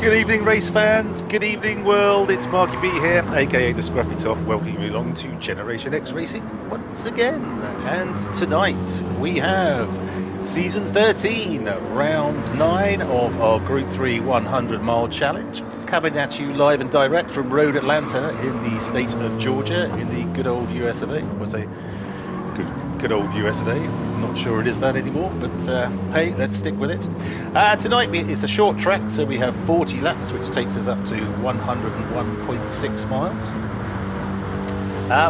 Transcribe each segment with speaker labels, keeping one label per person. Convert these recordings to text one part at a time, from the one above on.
Speaker 1: Good evening, race fans. Good evening, world. It's Marky B here, aka the Scruffy Top, welcoming you along to Generation X Racing once again. And tonight we have Season 13, Round 9 of our Group 3 100-mile challenge, coming at you live and direct from Road Atlanta in the state of Georgia, in the good old US of A. I say good old US of A. Not sure it is that anymore, but hey, let's stick with it. Tonight it's a short track, so we have 40 laps, which takes us up to 101.6 miles.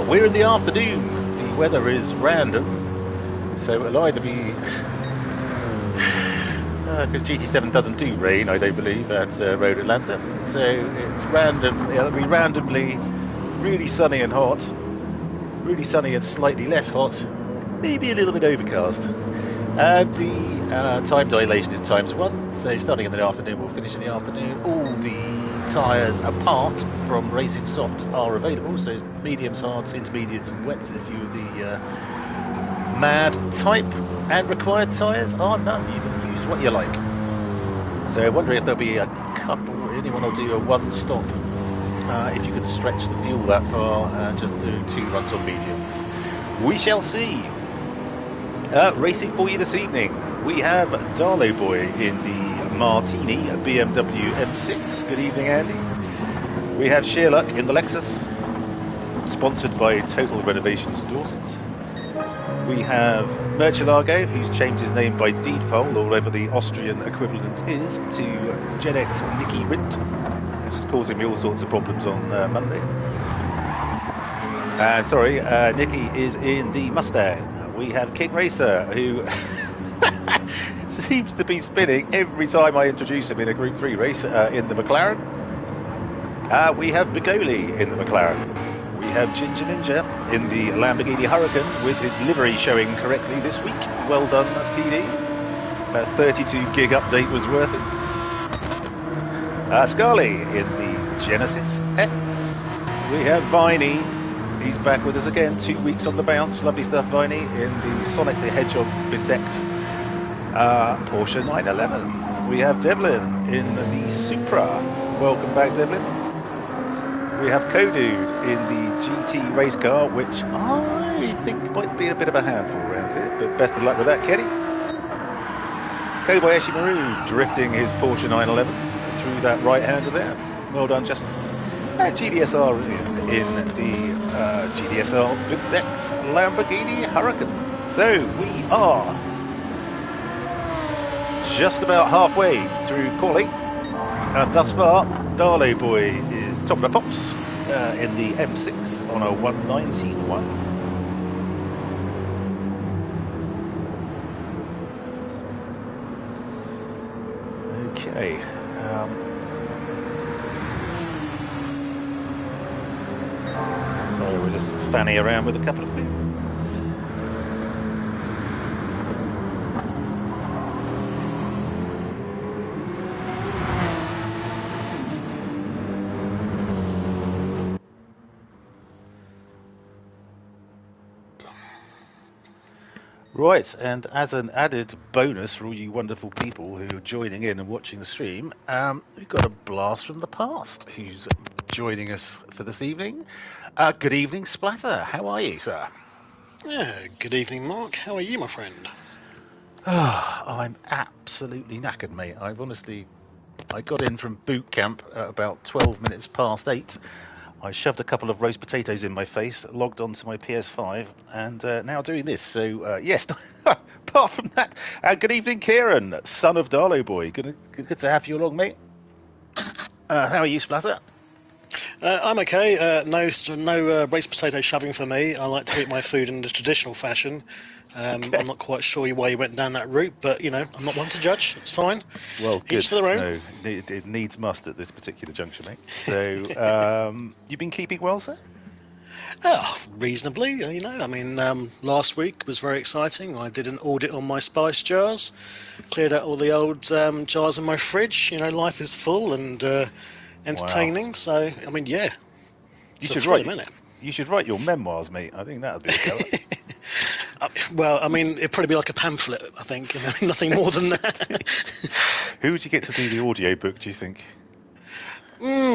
Speaker 1: We're in the afternoon. The weather is random, so it'll either be because GT7 doesn't do rain, I don't believe, at Road Atlanta, so it's random. It'll be randomly really sunny and hot, really sunny and slightly less hot, maybe a little bit overcast. The time dilation is ×1, so starting in the afternoon, we'll finish in the afternoon. All the tyres apart from racing softs are available, so mediums, hards, intermediates and wets if you're the mad type, and required tyres are none. You can use what you like. So wondering if there'll be a couple, anyone will do a one-stop if you can stretch the fuel that far and just do 2 runs on mediums. We shall see. Racing for you this evening, we have Darlow Boy in the Martini BMW M6. Good evening, Andy. We have Sherlock in the Lexus, sponsored by Total Renovations Dorset. We have Murcielago, who's changed his name by deed poll, or whatever the Austrian equivalent is, to GenX Nicky Rindt, which is causing me all sorts of problems on Monday. Sorry, Nicky is in the Mustang. We have King Racer, who seems to be spinning every time I introduce him in a Group 3 race in the McLaren. We have Bigoli in the McLaren. We have Ginger Ninja in the Lamborghini Huracan with his livery showing correctly this week. Well done, PD. That 32 gig update was worth it. Scarly in the Genesis X. We have Viney. He's back with us again, 2 weeks on the bounce. Lovely stuff, Viney, in the Sonic the Hedgehog bedecked Porsche 911. We have Devlin in the Supra. Welcome back, Devlin. We have Kodude in the GT race car, which I think might be a bit of a handful around here, but best of luck with that, Kenny. Kobayashi Maru drifting his Porsche 911 through that right-hander there. Well done, Justin. GDSR in the GDSR bedecked Lamborghini Huracan. So we are just about halfway through quali, and thus far Darlow Boy is top of the pops in the M6 on a 119.1. Okay. So we're just fanning around with a couple of things. Right, and as an added bonus for all you wonderful people who are joining in and watching the stream, we've got a blast from the past who's joining us for this evening. Good evening, Splatter. How are you, sir?
Speaker 2: Yeah, good evening, Mark. How are you, my friend?
Speaker 1: I'm absolutely knackered, mate. I got in from boot camp at about 12 minutes past 8. I shoved a couple of roast potatoes in my face, logged onto my PS5, and now doing this. So, yes, apart from that, good evening, Kieran, son of Darlow Boy. Good to have you along, mate. How are you, Splatter?
Speaker 2: I'm okay. No roast potato shoving for me. I like to eat my food in the traditional fashion. Okay. I'm not quite sure why you went down that route, but, you know, I'm not one to judge. It's fine.
Speaker 1: Well, good.
Speaker 2: Each to their own.
Speaker 1: No, it needs must at this particular juncture, mate. So, you've been keeping well, sir?
Speaker 2: Reasonably, you know. I mean, last week was very exciting. I did an audit on my spice jars, cleared out all the old jars in my fridge. You know, life is full and entertaining. Wow. So, I mean, yeah.
Speaker 1: You should write your memoirs, mate. I think that would be a go.
Speaker 2: Well, I mean, it'd probably be like a pamphlet, I think. You know, nothing more than that.
Speaker 1: Who would you get to do the audio book, do you think?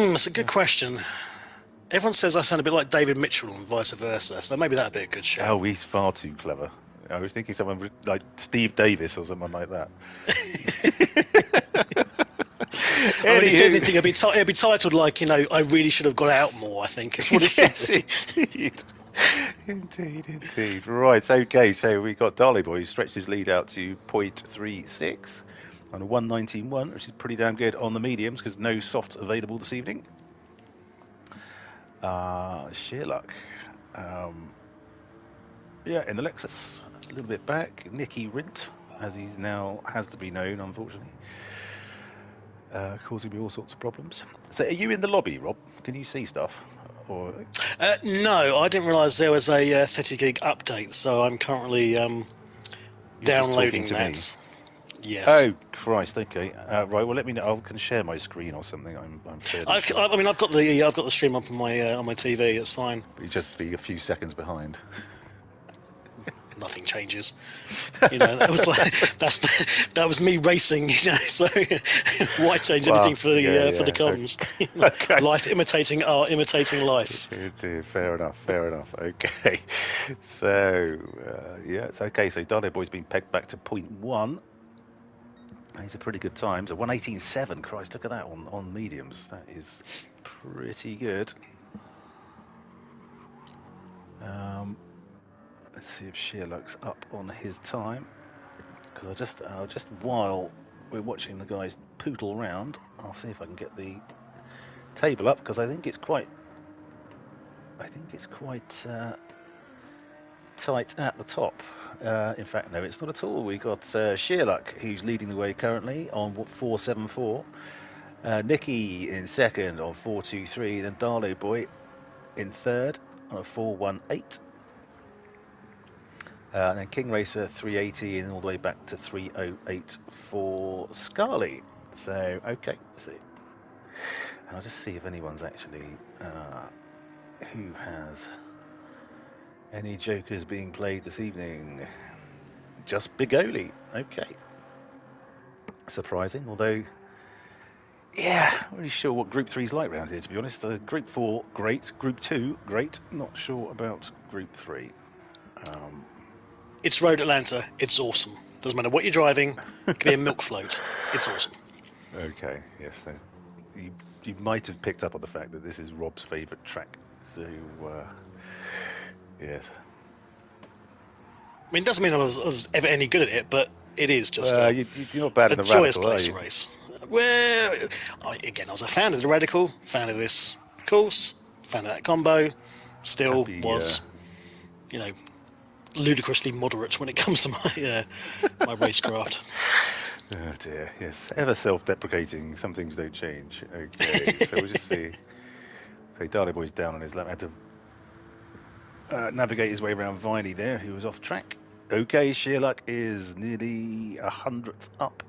Speaker 2: That's a good question. Everyone says I sound a bit like David Mitchell and vice versa, so maybe that'd be a good show.
Speaker 1: Oh, he's far too clever. I was thinking someone like Steve Davis or someone like that.
Speaker 2: I mean, if anything, it'd be titled like, I really should have got out more, I think. Is what it
Speaker 1: yes,
Speaker 2: is.
Speaker 1: Indeed. Right, okay, so we got Darley Boy, who stretched his lead out to 0.36 on a 1:19.1, which is pretty damn good on the mediums because no softs available this evening. Sheer luck. Yeah, in the Lexus, a little bit back. Nicky Rint, as he's now has to be known, unfortunately, causing me all sorts of problems. So, are you in the lobby, Rob? Can you see stuff? Or
Speaker 2: no, I didn't realise there was a 30 gig update, so I'm currently downloading that. Yes.
Speaker 1: Oh Christ! Okay. Right. Well, let me know. I can share my screen or something. I'm fairly sure.
Speaker 2: I mean, I've got the stream up on my TV. It's fine.
Speaker 1: But you just be a few seconds behind.
Speaker 2: Nothing changes. That was like that was me racing. So why change anything for the comms?
Speaker 1: Okay.
Speaker 2: Life imitating art, imitating life.
Speaker 1: Fair enough. Okay. So it's okay. So Darley Boy's been pegged back to 0.1. He's a pretty good time. So 1:18.7. Christ, look at that on mediums. That is pretty good. Let's see if Sheerluck's up on his time. Because just while we're watching the guys poodle around, I'll see if I can get the table up because I think it's quite tight at the top. In fact, no, it's not at all. We got Sheerluck, who's leading the way currently on 4.74. Nicky in second on 4.23. Then Darley Boy in third on a 4.18. And then King Racer 380 and all the way back to 308 for Scarly. So, okay, let's see. And I'll just see if anyone's actually who has any jokers being played this evening. Just Bigoli. Okay. Surprising, although, yeah, I'm not really sure what Group 3's like around here, to be honest. Group 4, great. Group 2, great. Not sure about Group 3.
Speaker 2: It's Road Atlanta. It's awesome. Doesn't matter what you're driving. It could be a milk float. It's awesome.
Speaker 1: Okay, yes. You might have picked up on the fact that this is Rob's favourite track. So, yes.
Speaker 2: I mean, it doesn't mean I was ever any good at it, but it is just
Speaker 1: you're not bad in
Speaker 2: a
Speaker 1: the
Speaker 2: joyous
Speaker 1: Radical,
Speaker 2: place to race. Well, I was a fan of the Radical, fan of this course, fan of that combo. Still was, ludicrously moderate when it comes to my my racecraft.
Speaker 1: Oh dear, yes. Ever self-deprecating, some things don't change. Okay, so we'll just see. So Darley Boy's down on his lap. Had to navigate his way around Viney there, who was off track. Okay, Sheerluck is nearly 100th up.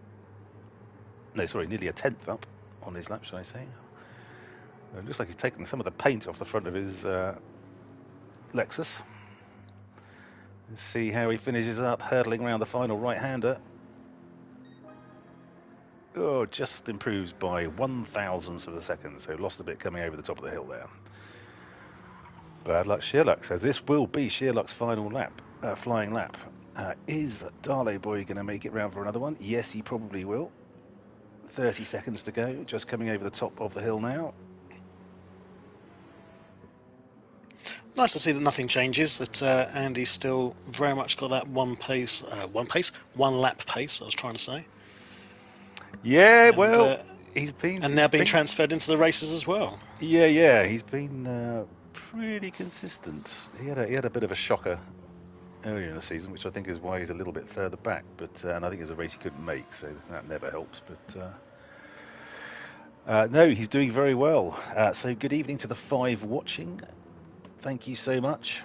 Speaker 1: No, sorry, nearly a 10th up on his lap, shall I say. It looks like he's taken some of the paint off the front of his Lexus. Let's see how he finishes up, hurtling around the final right-hander. Oh, just improves by 1/1000th of a second, so lost a bit coming over the top of the hill there. Bad luck, Sheerluck. So this will be Sheerluck's final lap, flying lap. Is Darley Boy going to make it round for another one? Yes, he probably will. 30 seconds to go, just coming over the top of the hill now.
Speaker 2: Nice to see that nothing changes, that Andy's still very much got that one lap pace, I was trying to say.
Speaker 1: Yeah, and, well, he's been...
Speaker 2: And now being transferred into the races as well.
Speaker 1: Yeah, he's been pretty consistent. He had a bit of a shocker earlier in the season, which I think is why he's a little bit further back, but and I think it was a race he couldn't make, so that never helps, but... no, he's doing very well. So good evening to the 5 watching. Thank you so much.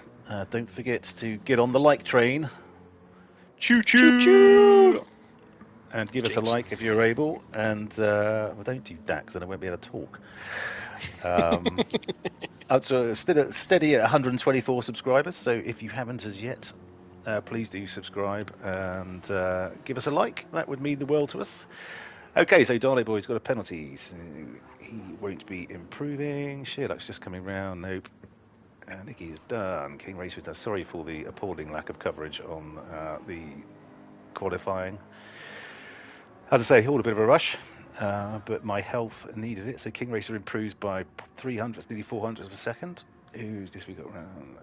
Speaker 1: Don't forget to get on the like train. Choo choo! Choo choo! And give us a like if you're able. And well, don't do that because then I won't be able to talk. Steady at 124 subscribers. So if you haven't as yet, please do subscribe and give us a like. That would mean the world to us. Okay, so Darley Boy's got a penalty, so he won't be improving. Sherlock's just coming round. Nope. Nicky's done. King Racer's done. Sorry for the appalling lack of coverage on the qualifying. As I say, all a bit of a rush, but my health needed it. So King Racer improves by 300, nearly 400 of a second. Who's this we got round?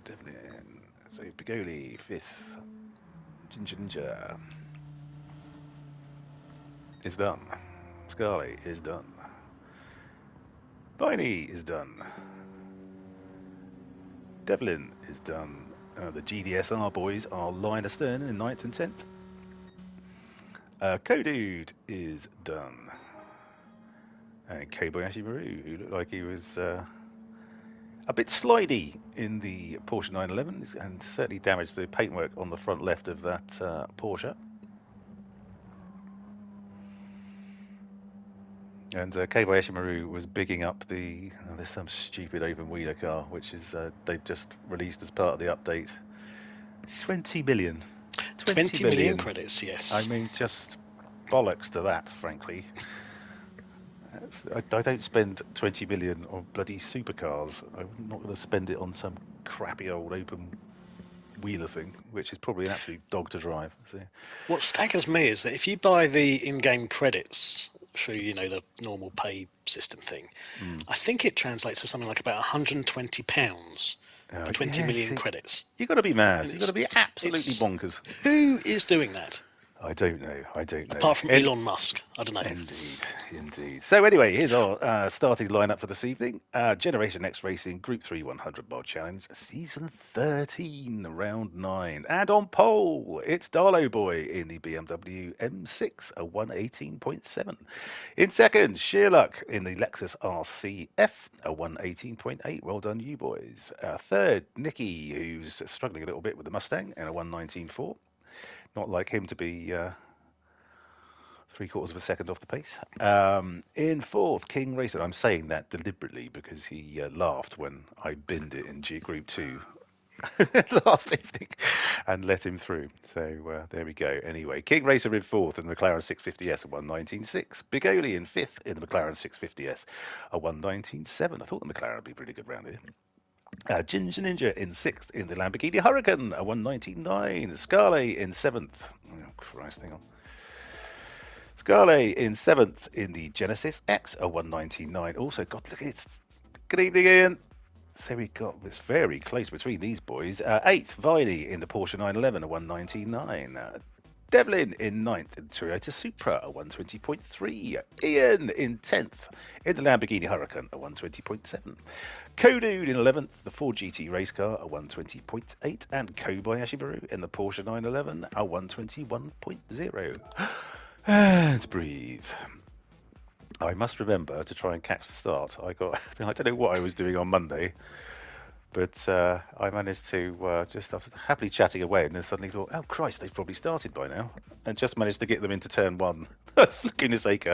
Speaker 1: Devlin. So Bigoli, 5th. Ginger is done. Scarly is done. Viney is done. Devlin is done. The GDSR boys are line astern in 9th and 10th. Kodude is done. And Kobayashi Maru, who looked like he was a bit slidey in the Porsche 911 and certainly damaged the paintwork on the front left of that Porsche. And Kobayashi Maru was bigging up the... there's some stupid open wheeler car, which is they've just released as part of the update. 20 million.
Speaker 2: 20 million credits, yes.
Speaker 1: I mean, just bollocks to that, frankly. I don't spend 20 million on bloody supercars. I'm not going to spend it on some crappy old open wheeler thing, which is probably an absolute dog to drive. So.
Speaker 2: What staggers me is that if you buy the in-game credits through, the normal pay system thing, I think it translates to something like about £120 for 20 million credits.
Speaker 1: You've got to be mad. You've got to be absolutely bonkers.
Speaker 2: Who is doing that?
Speaker 1: I don't know.
Speaker 2: Apart from Elon Musk, I don't know.
Speaker 1: Indeed. So anyway, here's our starting lineup for this evening. Generation X Racing Group 3 100 Mile Challenge, Season 13, Round 9. And on pole, it's Darlow Boy in the BMW M6, a 118.7. In second, Sherlock in the Lexus RCF, a 118.8. Well done, you boys. Third, Nicky, who's struggling a little bit with the Mustang, and a 119.4. Not like him to be 3/4 of a second off the pace. In fourth, King Racer. I'm saying that deliberately because he laughed when I binned it in Group 2 last evening and let him through. So there we go. Anyway, King Racer in fourth in the McLaren 650S, a 119.6. Bigoli in fifth in the McLaren 650S, a 119.7. I thought the McLaren would be pretty good round here. Ginger Ninja in sixth in the Lamborghini Huracan, a 199. Scarlet in seventh. Oh, Christ, hang on. Scarlet in seventh in the Genesis X, a 199. Also, God, look, it's... Good evening, Ian. So we got this very close between these boys. Eighth, Viney in the Porsche 911, a 199. Devlin in 9th in the Toyota Supra, a 120.3. Ian in 10th in the Lamborghini Huracan, a 120.7. Kodude in 11th, the Ford GT race car, a 120.8. And Kobayashi Maru in the Porsche 911, a 121.0. And breathe. I must remember to try and catch the start. I don't know what I was doing on Monday, but I managed to just happily chatting away, and then suddenly thought, oh Christ, they've probably started by now, and just managed to get them into turn one. For goodness sake,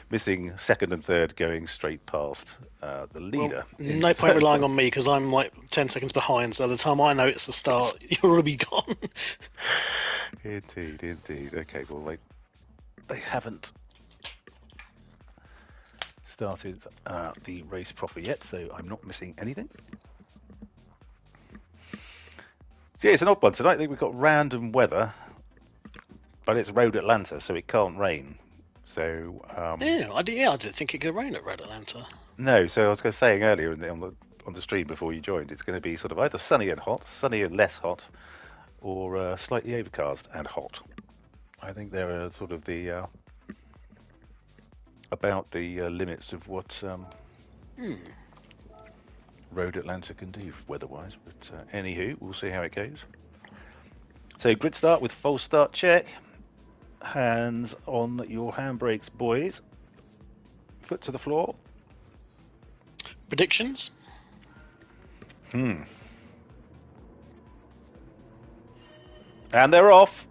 Speaker 1: missing second and third, going straight past the leader.
Speaker 2: Well, no point relying on me because I'm like 10 seconds behind, so by the time I know it's the start, you're already gone.
Speaker 1: Indeed. Okay, well, they haven't started the race properly yet, so I'm not missing anything. So yeah, it's an odd one tonight. I think we've got random weather, but it's Road Atlanta, so it can't rain. So
Speaker 2: I didn't think it could rain at Road Atlanta.
Speaker 1: No, so I was saying earlier on the stream before you joined, it's going to be sort of either sunny and hot, sunny and less hot, or slightly overcast and hot. I think they're sort of the about the limits of what Road Atlanta can do weather-wise. But anywho, we'll see how it goes. So grid start with false start check. Hands on your handbrakes, boys. Foot to the floor.
Speaker 2: Predictions?
Speaker 1: And they're off.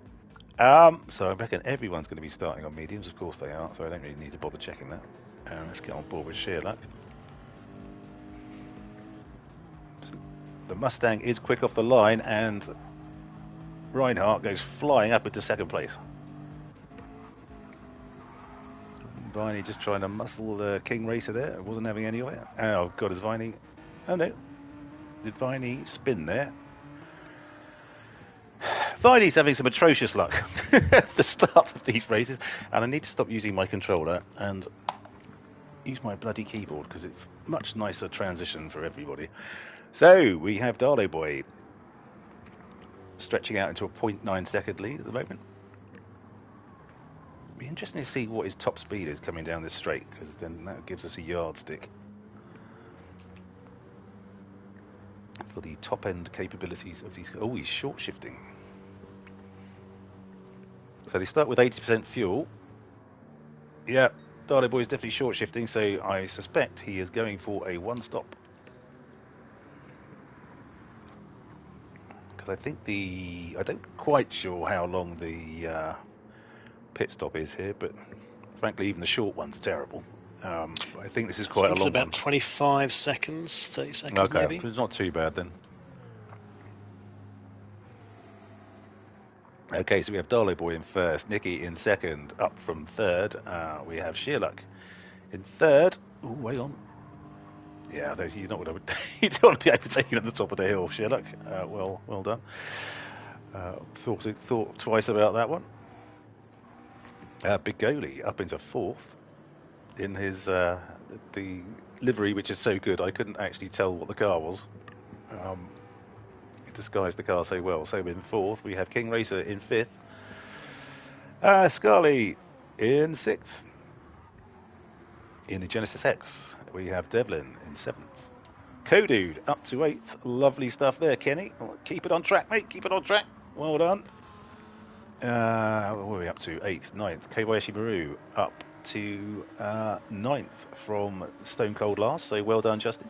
Speaker 1: So I reckon everyone's going to be starting on mediums. Of course they are, so I don't really need to bother checking that. Let's get on board with Sherlock. So the Mustang is quick off the line, and Reinhardt goes flying up into second place. Viney just trying to muscle the King Racer there. Wasn't having any of it. Oh, God, is Viney... Oh, no. Did Viney spin there? Viney's having some atrocious luck at the start of these races. And I need to stop using my controller and use my bloody keyboard because it's much nicer transition for everybody. So, we have Darlow Boy stretching out into a 0.9 second lead at the moment. Be interesting to see what his top speed is coming down this straight, because then that gives us a yardstick for the top end capabilities of these. Oh, he's short shifting. So they start with 80% fuel. Yeah, Darlow Boy is definitely short shifting, so I suspect he is going for a one stop. Because I think I don't quite sure how long the pit stop is here, but frankly, even the short one's terrible. I think this is quite a long one.
Speaker 2: It's about 25 seconds, 30 seconds maybe.
Speaker 1: Okay, it's not too bad then. Okay, so we have Darlow Boy in first, Nicky in second, up from third. We have Sheerluck in third. Oh, wait on. Yeah, you don't want to be overtaken at the top of the hill, Sheerluck. Well done. Thought twice about that one. Big Goalie up into fourth in his the livery, which is so good I couldn't actually tell what the car was. It disguised the car so well. So in fourth, we have King Racer in fifth. Scarley in sixth. In the Genesis X, we have Devlin in seventh. Codude up to eighth. Lovely stuff there, Kenny. Keep it on track, mate. Keep it on track. Well done. What are we up to? 8th, 9th. Kobayashi Maru up to 9th from Stone Cold last, so well done, Justin.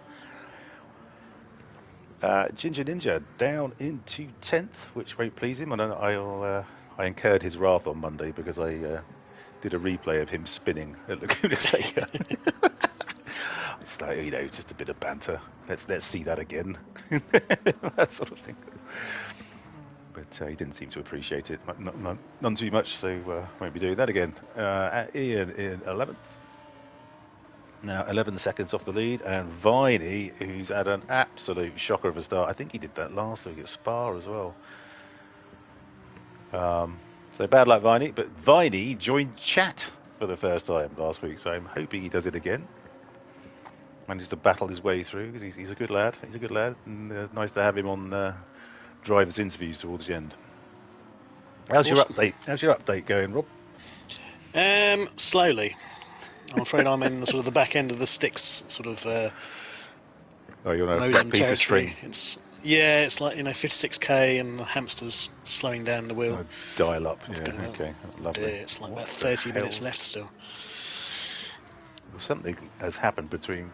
Speaker 1: Ginger Ninja down into 10th, which won't please him. I incurred his wrath on Monday because I did a replay of him spinning at Laguna Seca. It's like, just a bit of banter. Let's see that again. That sort of thing. But he didn't seem to appreciate it, none too much, so won't be doing that again. Ian in 11th. Now 11 seconds off the lead, and Viney, who's had an absolute shocker of a start. I think he did that last week at Spa as well. So bad luck, Viney. But Viney joined chat for the first time last week, so I'm hoping he does it again. Managed to battle his way through, because he's a good lad. He's a good lad, and nice to have him on drivers' interviews towards the end. How's your update? How's your update going, Rob?
Speaker 2: Slowly. I'm afraid I'm in the back end of the sticks
Speaker 1: you're on a black piece of string.
Speaker 2: It's like 56k and the hamster's slowing down the wheel.
Speaker 1: Dial up, okay, lovely.
Speaker 2: It's like about 30 minutes left still.
Speaker 1: Well, something has happened between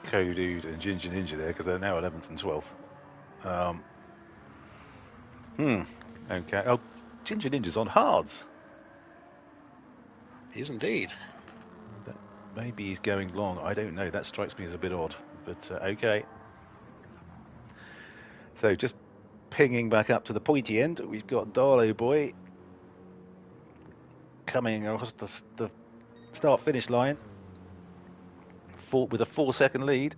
Speaker 1: Codude and Ginger Ninja there, because they're now 11th and 12th. Okay. Oh, Ginger Ninja's on hards.
Speaker 2: He is indeed.
Speaker 1: Maybe he's going long. I don't know. That strikes me as a bit odd. But okay. So just pinging back up to the pointy end, we've got Darlow Boy coming across the start-finish line with a 4-second lead.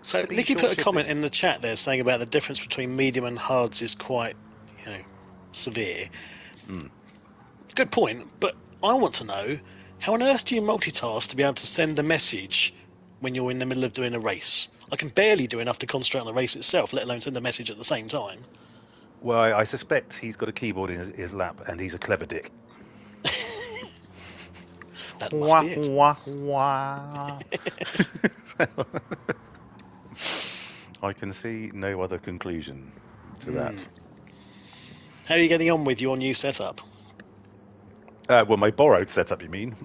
Speaker 2: So Nicky put a comment in the chat there saying about the difference between medium and hards is quite, severe. Good point, but I want to know, how on earth do you multitask to be able to send a message when you're in the middle of doing a race? I can barely do enough to concentrate on the race itself, let alone send a message at the same time.
Speaker 1: Well, I suspect he's got a keyboard in his lap, and he's a clever dick.
Speaker 2: That must be it.
Speaker 1: I can see no other conclusion to that.
Speaker 2: How are you getting on with your new setup?
Speaker 1: Well, my borrowed setup, you mean?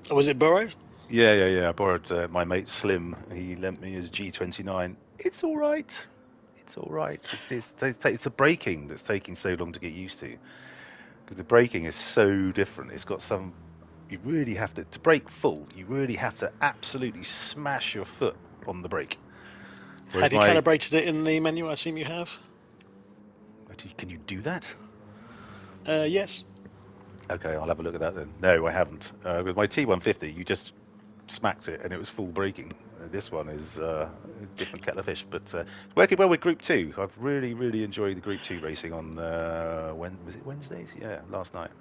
Speaker 2: Oh, was it borrowed?
Speaker 1: Yeah. I borrowed my mate Slim. He lent me his G29. It's all right. It's the braking that's taking so long to get used to. Because the braking is so different. It's got some... You really have to brake full, you really have to absolutely smash your foot on the brake.
Speaker 2: Had you calibrated it in the menu I assume you have?
Speaker 1: Can you do that?
Speaker 2: Yes.
Speaker 1: Okay, I'll have a look at that then. No, I haven't. With my T150, you just smacked it and it was full braking. This one is a different kettle of fish, but working well with Group 2. I've really enjoyed the Group 2 racing on, when was it, Wednesdays? Yeah, last night.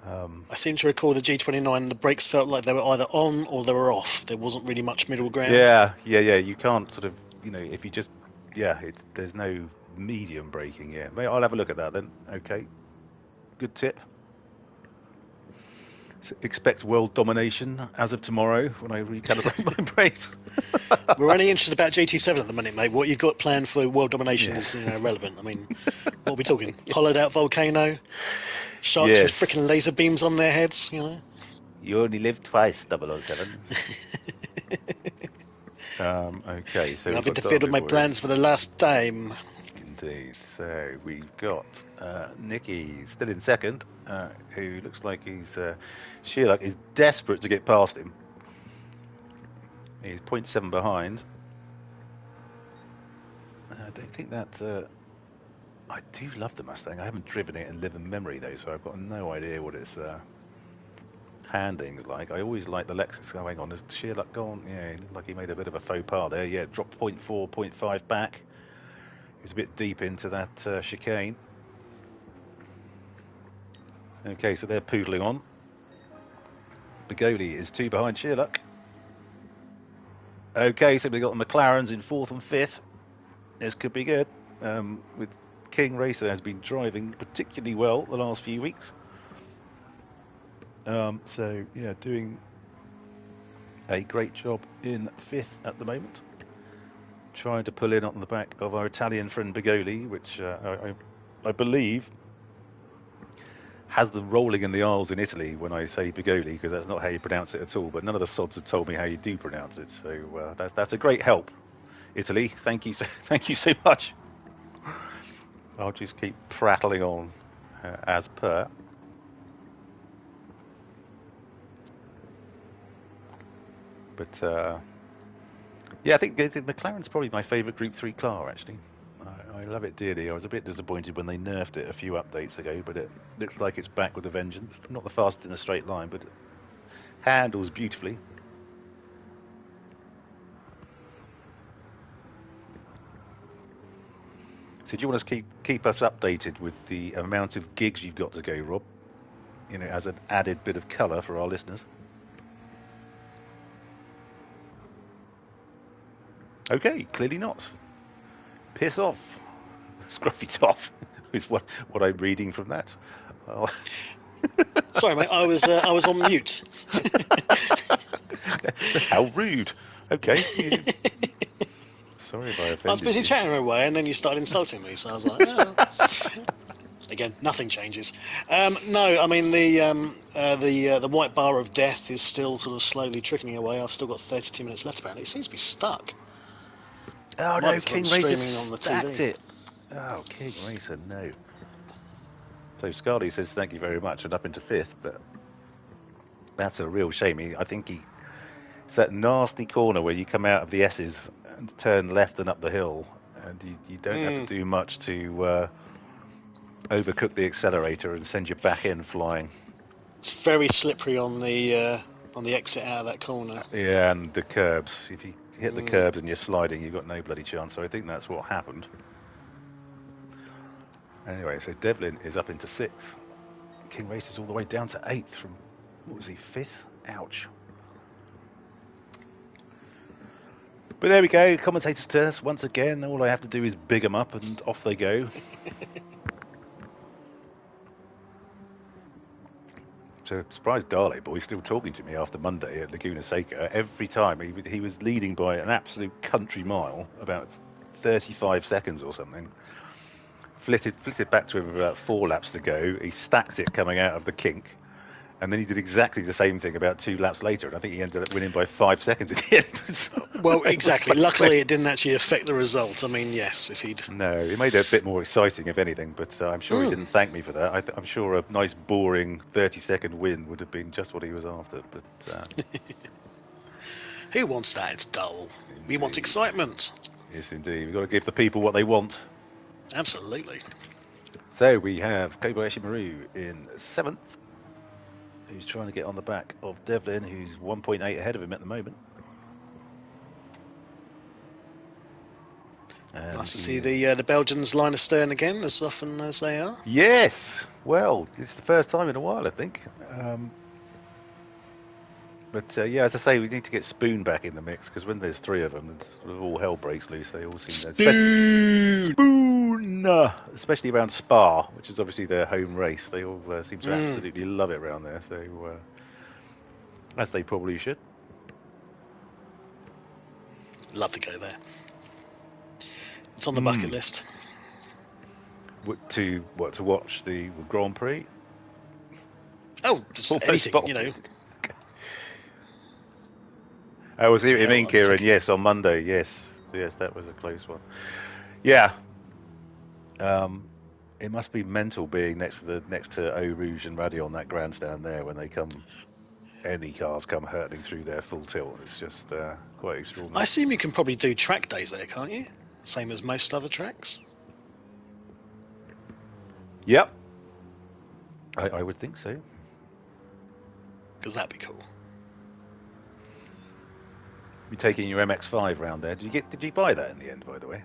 Speaker 2: I seem to recall the G29, the brakes felt like they were either on or they were off. There wasn't really much middle ground.
Speaker 1: Yeah. You can't sort of, if you just, there's no medium braking. Yeah, I'll have a look at that then. Okay, good tip. So expect world domination as of tomorrow when I recalibrate my brakes.
Speaker 2: We're only interested about GT7 at the minute, mate. What you've got planned for world domination is irrelevant. I mean, what are we talking? Yes. Hollowed out volcano, sharks with freaking laser beams on their heads.
Speaker 1: You only live twice, 007. Okay, so
Speaker 2: I've interfered with my plans for the last time.
Speaker 1: Indeed. So we've got Nicky still in second, who looks like Shearluck is desperate to get past him. He's 0.7 behind. I don't think that. I do love the Mustang. I haven't driven it in living memory though, so I've got no idea what its handling's like. I always like the Lexus. Oh, hang on, has Shearluck gone? Yeah, he looked like he made a bit of a faux pas there. Yeah, dropped 0.4, 0.5 back. He was a bit deep into that chicane. Okay, so they're poodling on. Begoli is 2 behind Shearluck. Okay, so we've got the McLarens in 4th and 5th. This could be good. With King Racer has been driving particularly well the last few weeks. So, yeah, doing a great job in 5th at the moment. Trying to pull in on the back of our Italian friend Begoli, which I believe has them rolling in the aisles in Italy when I say Begoli, because that's not how you pronounce it at all. But none of the sods have told me how you do pronounce it, so that's a great help, Italy. Thank you so much. I'll just keep prattling on as per. But yeah, I think the McLaren's probably my favourite Group 3 car, actually. I love it dearly. I was a bit disappointed when they nerfed it a few updates ago, but it looks like it's back with a vengeance. Not the fastest in a straight line, but it handles beautifully. So do you want to keep us updated with the amount of gigs you've got to go, Rob? As an added bit of colour for our listeners. Okay, clearly not. Piss off, Scruffy Toff, is what I'm reading from that. Oh.
Speaker 2: Sorry, mate, I was on mute.
Speaker 1: How rude. Okay. Sorry if I offended you.
Speaker 2: I was busy chatting away, and then you started insulting me, so I was like, oh. Again, nothing changes. No, I mean the white bar of death is still sort of slowly trickling away. I've still got 32 minutes left. Apparently, it seems to be stuck.
Speaker 1: Oh no, King Racer stacked it. Oh, King Racer, no. So Scarly says thank you very much, and up into 5th, but that's a real shame. I think it's that nasty corner where you come out of the S's and turn left and up the hill, and you don't have to do much to overcook the accelerator and send you back in flying.
Speaker 2: It's very slippery on the exit out of that corner.
Speaker 1: Yeah, and the curbs. If you hit the curbs and you're sliding, you've got no bloody chance. So I think that's what happened. Anyway, so Devlin is up into 6th. King Racer's all the way down to 8th from, what was he, 5th? Ouch. But there we go, commentator's test once again. All I have to do is big them up and off they go. So surprised Dale boy still talking to me after Monday at Laguna Seca. Every time he was leading by an absolute country mile, about 35 seconds or something. Flitted back to him about 4 laps to go. He stacked it coming out of the kink, and then he did exactly the same thing about 2 laps later. And I think he ended up winning by 5 seconds at the end.
Speaker 2: Well, exactly. Luckily, it didn't actually affect the result. I mean, yes, if he'd...
Speaker 1: No, it made it a bit more exciting, if anything, but I'm sure he didn't thank me for that. I'm sure a nice, boring 30-second win would have been just what he was after, but...
Speaker 2: Who wants that? It's dull. Indeed. We want excitement.
Speaker 1: Yes, indeed. We've got to give the people what they want.
Speaker 2: Absolutely.
Speaker 1: So we have Kobayashi Maru in 7th, who's trying to get on the back of Devlin, who's 1.8 ahead of him at the moment. And
Speaker 2: nice to see the Belgians line astern again, as often as they are.
Speaker 1: Yes, well, it's the first time in a while, I think. But yeah, as I say, we need to get Spoon back in the mix, because when there's 3 of them, it's sort of all hell breaks loose. They all seem
Speaker 2: Spoon!
Speaker 1: Spoon! Especially around Spa, which is obviously their home race. They all seem to absolutely love it around there, so as they probably should.
Speaker 2: Love to go there. It's on the bucket list.
Speaker 1: To watch the Grand Prix?
Speaker 2: Oh, just anything, you know.
Speaker 1: Oh, was it in Kieran? Yes, on Monday. Yes, that was a close one. Yeah. It must be mental being next to Eau Rouge and Radion, that grandstand there, when they come. Any cars come hurtling through their full tilt. It's just quite extraordinary.
Speaker 2: I assume you can probably do track days there, can't you? Same as most other tracks.
Speaker 1: Yep. I would think so.
Speaker 2: Because that'd be cool.
Speaker 1: You taking your MX-5 round there? Did you buy that in the end, by the way?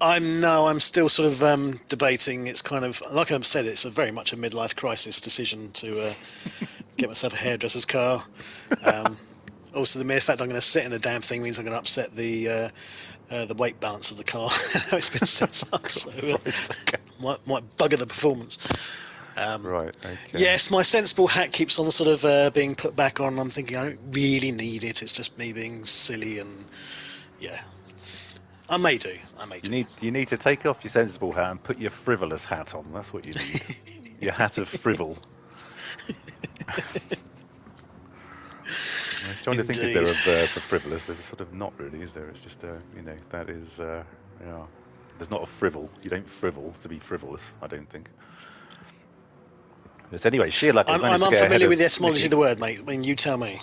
Speaker 2: I'm still sort of debating. It's kind of, like I've said, it's very much a midlife crisis decision to get myself a hairdresser's car. Also, the mere fact I'm going to sit in the damn thing means I'm going to upset the weight balance of the car. How it's been set up, so might bugger the performance.
Speaker 1: Right. Okay.
Speaker 2: Yes, my sensible hat keeps on sort of being put back on. I'm thinking I don't really need it. It's just me being silly, and yeah, I may do.
Speaker 1: You need to take off your sensible hat and put your frivolous hat on. That's what you need. Your hat of frivol. I was trying to think if there are verbs for frivolous. There's sort of not really, is there? It's just that is yeah. There's not a frivol. You don't frivol to be frivolous, I don't think. But anyway, Sheerluck has managed to get
Speaker 2: unfamiliar with the
Speaker 1: Mickey.
Speaker 2: etymology of the word, mate. I mean, you tell me.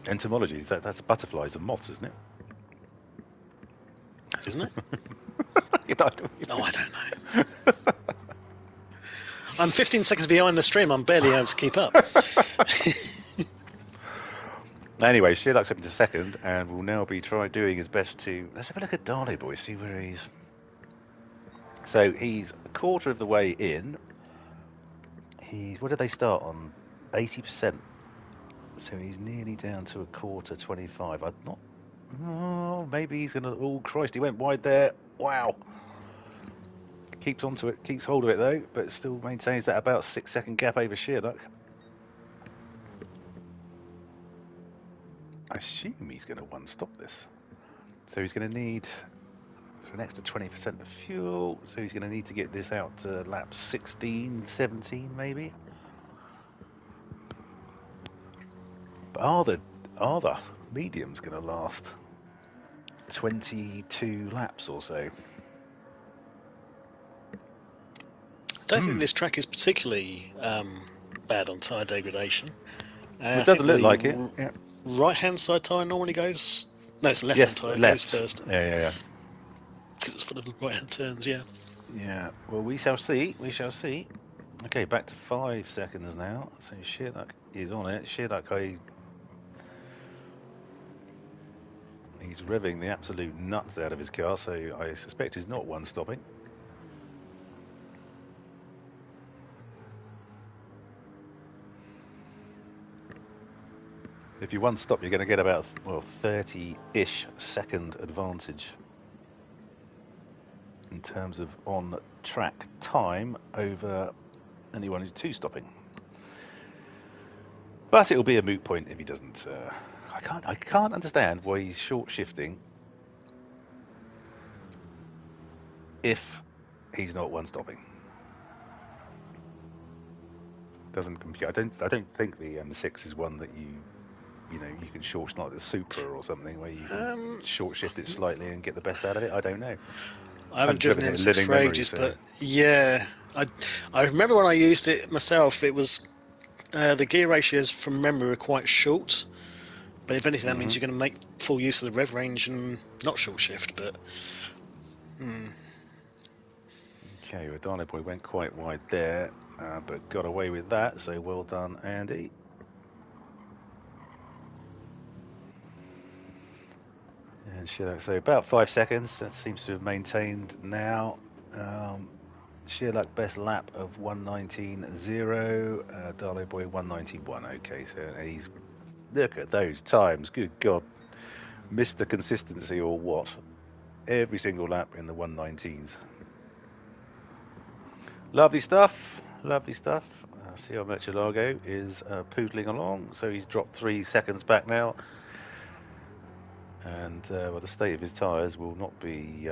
Speaker 1: Entomology, that's butterflies and moths, isn't it?
Speaker 2: Isn't it?
Speaker 1: I don't
Speaker 2: know. I'm 15 seconds behind the stream. I'm barely able to keep up.
Speaker 1: Anyway, Sheerluck's up into 2nd, and will now be doing his best to... Let's have a look at Darley Boy, see where he's... So he's a quarter of the way in. What did they start on? 80%. So he's nearly down to a quarter, 25. I'm not... Oh, maybe he's going to... Oh, Christ, he went wide there. Wow. Keeps onto it, keeps hold of it, though, but still maintains that about 6-second gap over Sheerluck. I assume he's going to one-stop this. So he's going to need an extra 20% of fuel. So he's going to need to get this out to lap 16, 17 maybe. But are the mediums going to last 22 laps or so?
Speaker 2: I don't think this track is particularly bad on tyre degradation.
Speaker 1: It doesn't look like it. Yeah.
Speaker 2: Right-hand side tyre normally goes... No, it's the left-hand tyre goes first.
Speaker 1: Yeah.
Speaker 2: Because it's full of right-hand turns, yeah.
Speaker 1: Yeah, well, we shall see. Okay, back to 5 seconds now. So Sheerluck is on it. Sheerluck, he's revving the absolute nuts out of his car, so I suspect he's not one-stopping. If you one-stop, you're going to get about 30-ish second advantage in terms of on-track time over anyone who's two-stopping. But it'll be a moot point if he doesn't. I can't understand why he's short-shifting if he's not one-stopping. Doesn't compute. I don't think the M6 is one that you can short, not the Supra or something where you can short shift it slightly and get the best out of it. I don't know.
Speaker 2: I haven't driven M6 for ages, but yeah, I remember when I used it myself. It was the gear ratios from memory were quite short, but if anything, that means you're going to make full use of the rev range and not short shift. But
Speaker 1: Okay, well, Darling Boy went quite wide there, but got away with that, so well done, Andy. And Sheerluck, so about 5 seconds, that seems to have maintained now. Sheerluck best lap of 1:19.0, Darling Boy 1:91. Okay, so he's, look at those times, good God. Missed the consistency or what? Every single lap in the 1:19s. Lovely stuff, lovely stuff. CR Murcielago is poodling along, so he's dropped 3 seconds back now. And well, the state of his tyres will not be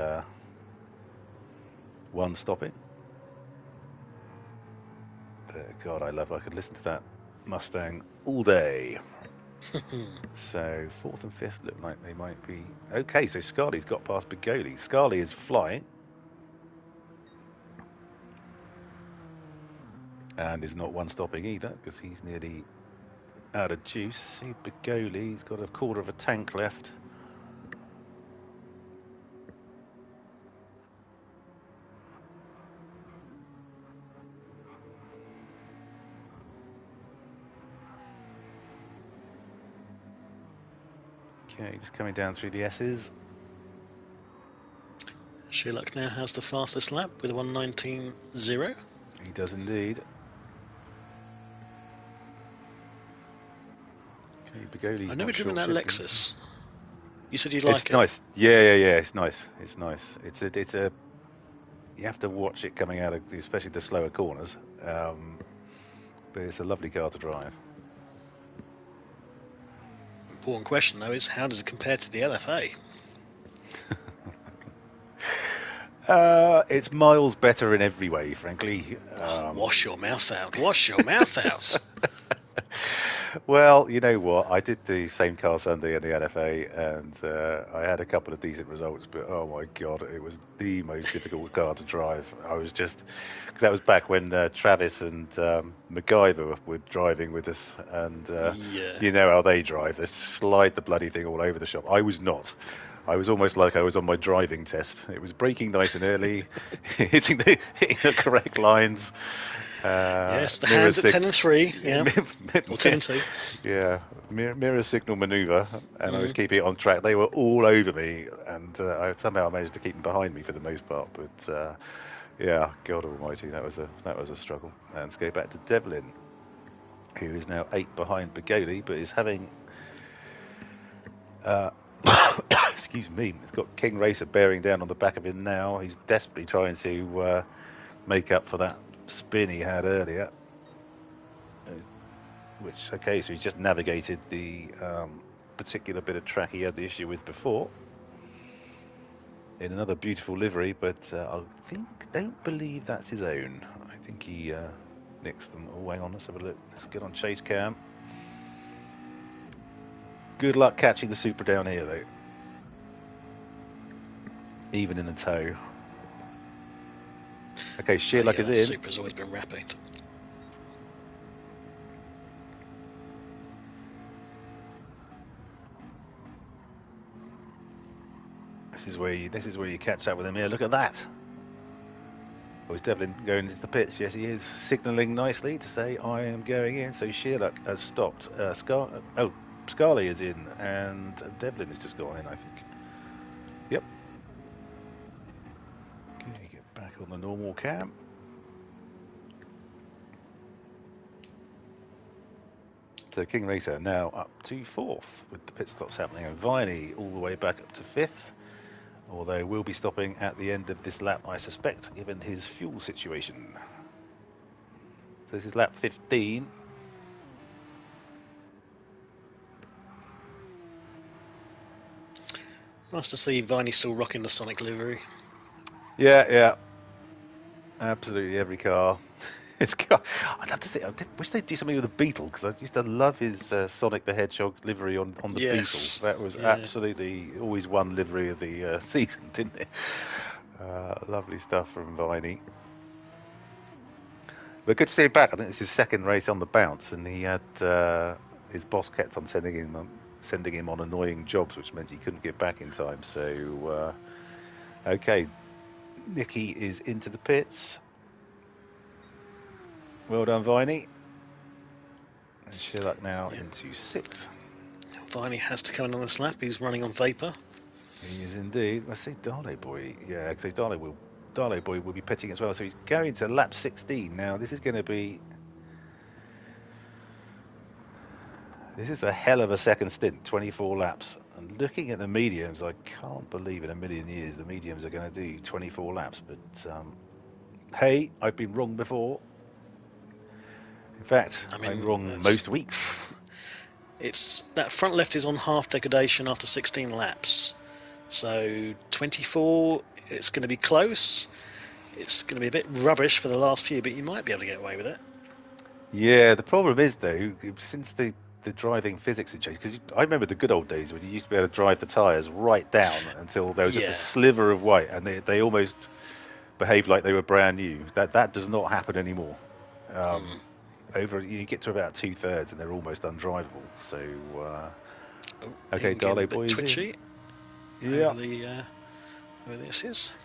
Speaker 1: one stopping. But God, I could listen to that Mustang all day. So 4th and 5th look like they might be okay. So Scarley's got past Bigoli. Scarley is flying and is not one stopping either because he's nearly out of juice. See Bigoli, he's got a quarter of a tank left. Okay, just coming down through the S's.
Speaker 2: Sheerluck now has the fastest lap with 1:19.0.
Speaker 1: He does indeed. Okay, Bigoli's
Speaker 2: I've never
Speaker 1: not
Speaker 2: driven that
Speaker 1: short shifting,
Speaker 2: Lexus.
Speaker 1: so.
Speaker 2: You said you like it.
Speaker 1: It's nice. Yeah. It's nice. It's nice. It's a. You have to watch it coming out of, especially the slower corners. But it's a lovely car to drive.
Speaker 2: Important question though is how does it compare to the LFA?
Speaker 1: It's miles better in every way, frankly.
Speaker 2: Wash your mouth out. Wash your mouth out.
Speaker 1: Well, you know what? I did the same car Sunday in the LFA, and I had a couple of decent results. But oh my God, it was the most difficult car to drive. I was just because that was back when Travis and MacGyver were driving with us, and
Speaker 2: Yeah.
Speaker 1: you know how they drive. They slide the bloody thing all over the shop. I was not. I was almost like I was on my driving test. It was braking nice and early, hitting the correct lines.
Speaker 2: Yes, the hands at 10 and 3, yeah, or 10 and 2.
Speaker 1: Yeah, mirror signal manoeuvre, and I was keeping it on track. They were all over me, and I somehow managed to keep them behind me for the most part. But yeah, God Almighty, that was a struggle. And let's go back to Devlin, who is now 8 behind Bigoli, but is having. Excuse me. He's got King Racer bearing down on the back of him now. He's desperately trying to make up for that spin he had earlier. Okay, so he's just navigated the particular bit of track he had the issue with before. In another beautiful livery, but don't believe that's his own. I think he nixed them. Oh, hang on, let's have a look. Let's get on chase cam. Good luck catching the Supra down here, though. Even in the tow. Okay, Sheerluck is in.
Speaker 2: Supra's always been rapid.
Speaker 1: This is where you catch up with him here. Look at that. Oh, is Devlin going into the pits? Yes, he is. Signalling nicely to say, I am going in. So Sheerluck has stopped. Scarley is in, and Devlin has just gone in, I think. Yep. Okay, get back on the normal cam. So King Racer now up to 4th with the pit stops happening, and Viney all the way back up to 5th. Although we'll be stopping at the end of this lap, I suspect, given his fuel situation. So this is lap 15.
Speaker 2: Nice to see Viney still rocking the Sonic livery.
Speaker 1: Yeah. Absolutely every car. I'd love to see. I wish they'd do something with the Beetle, because I used to love his Sonic the Hedgehog livery on the Beetle. That was absolutely always one livery of the season, didn't it? Lovely stuff from Viney. But good to see him back. I think this is his second race on the bounce, and he had his boss kept on sending him on annoying jobs, which meant he couldn't get back in time. So okay, Nicky is into the pits. Well done, Viney. And Sherlock now into 6th.
Speaker 2: Viney has to come in on this lap. He's running on vapour.
Speaker 1: He is indeed. Let's see, Darley Boy. Yeah, so Darley Boy will be pitting as well. So he's going to lap 16 now. This is going to be. This is a hell of a second stint, 24 laps. And looking at the mediums, I can't believe in a million years the mediums are going to do 24 laps. But hey, I've been wrong before. In fact, I'm wrong most weeks.
Speaker 2: It's that front left is on half degradation after 16 laps. So 24, it's going to be close. It's going to be a bit rubbish for the last few, but you might be able to get away with it.
Speaker 1: Yeah, the problem is though, since the driving physics have changed, because I remember the good old days when you used to be able to drive the tyres right down until there was just a sliver of white, and they almost behaved like they were brand new. That does not happen anymore. You get to about 2/3 and they're almost undrivable. So okay, Darley Boy is twitchy. Yeah,
Speaker 2: over the S's.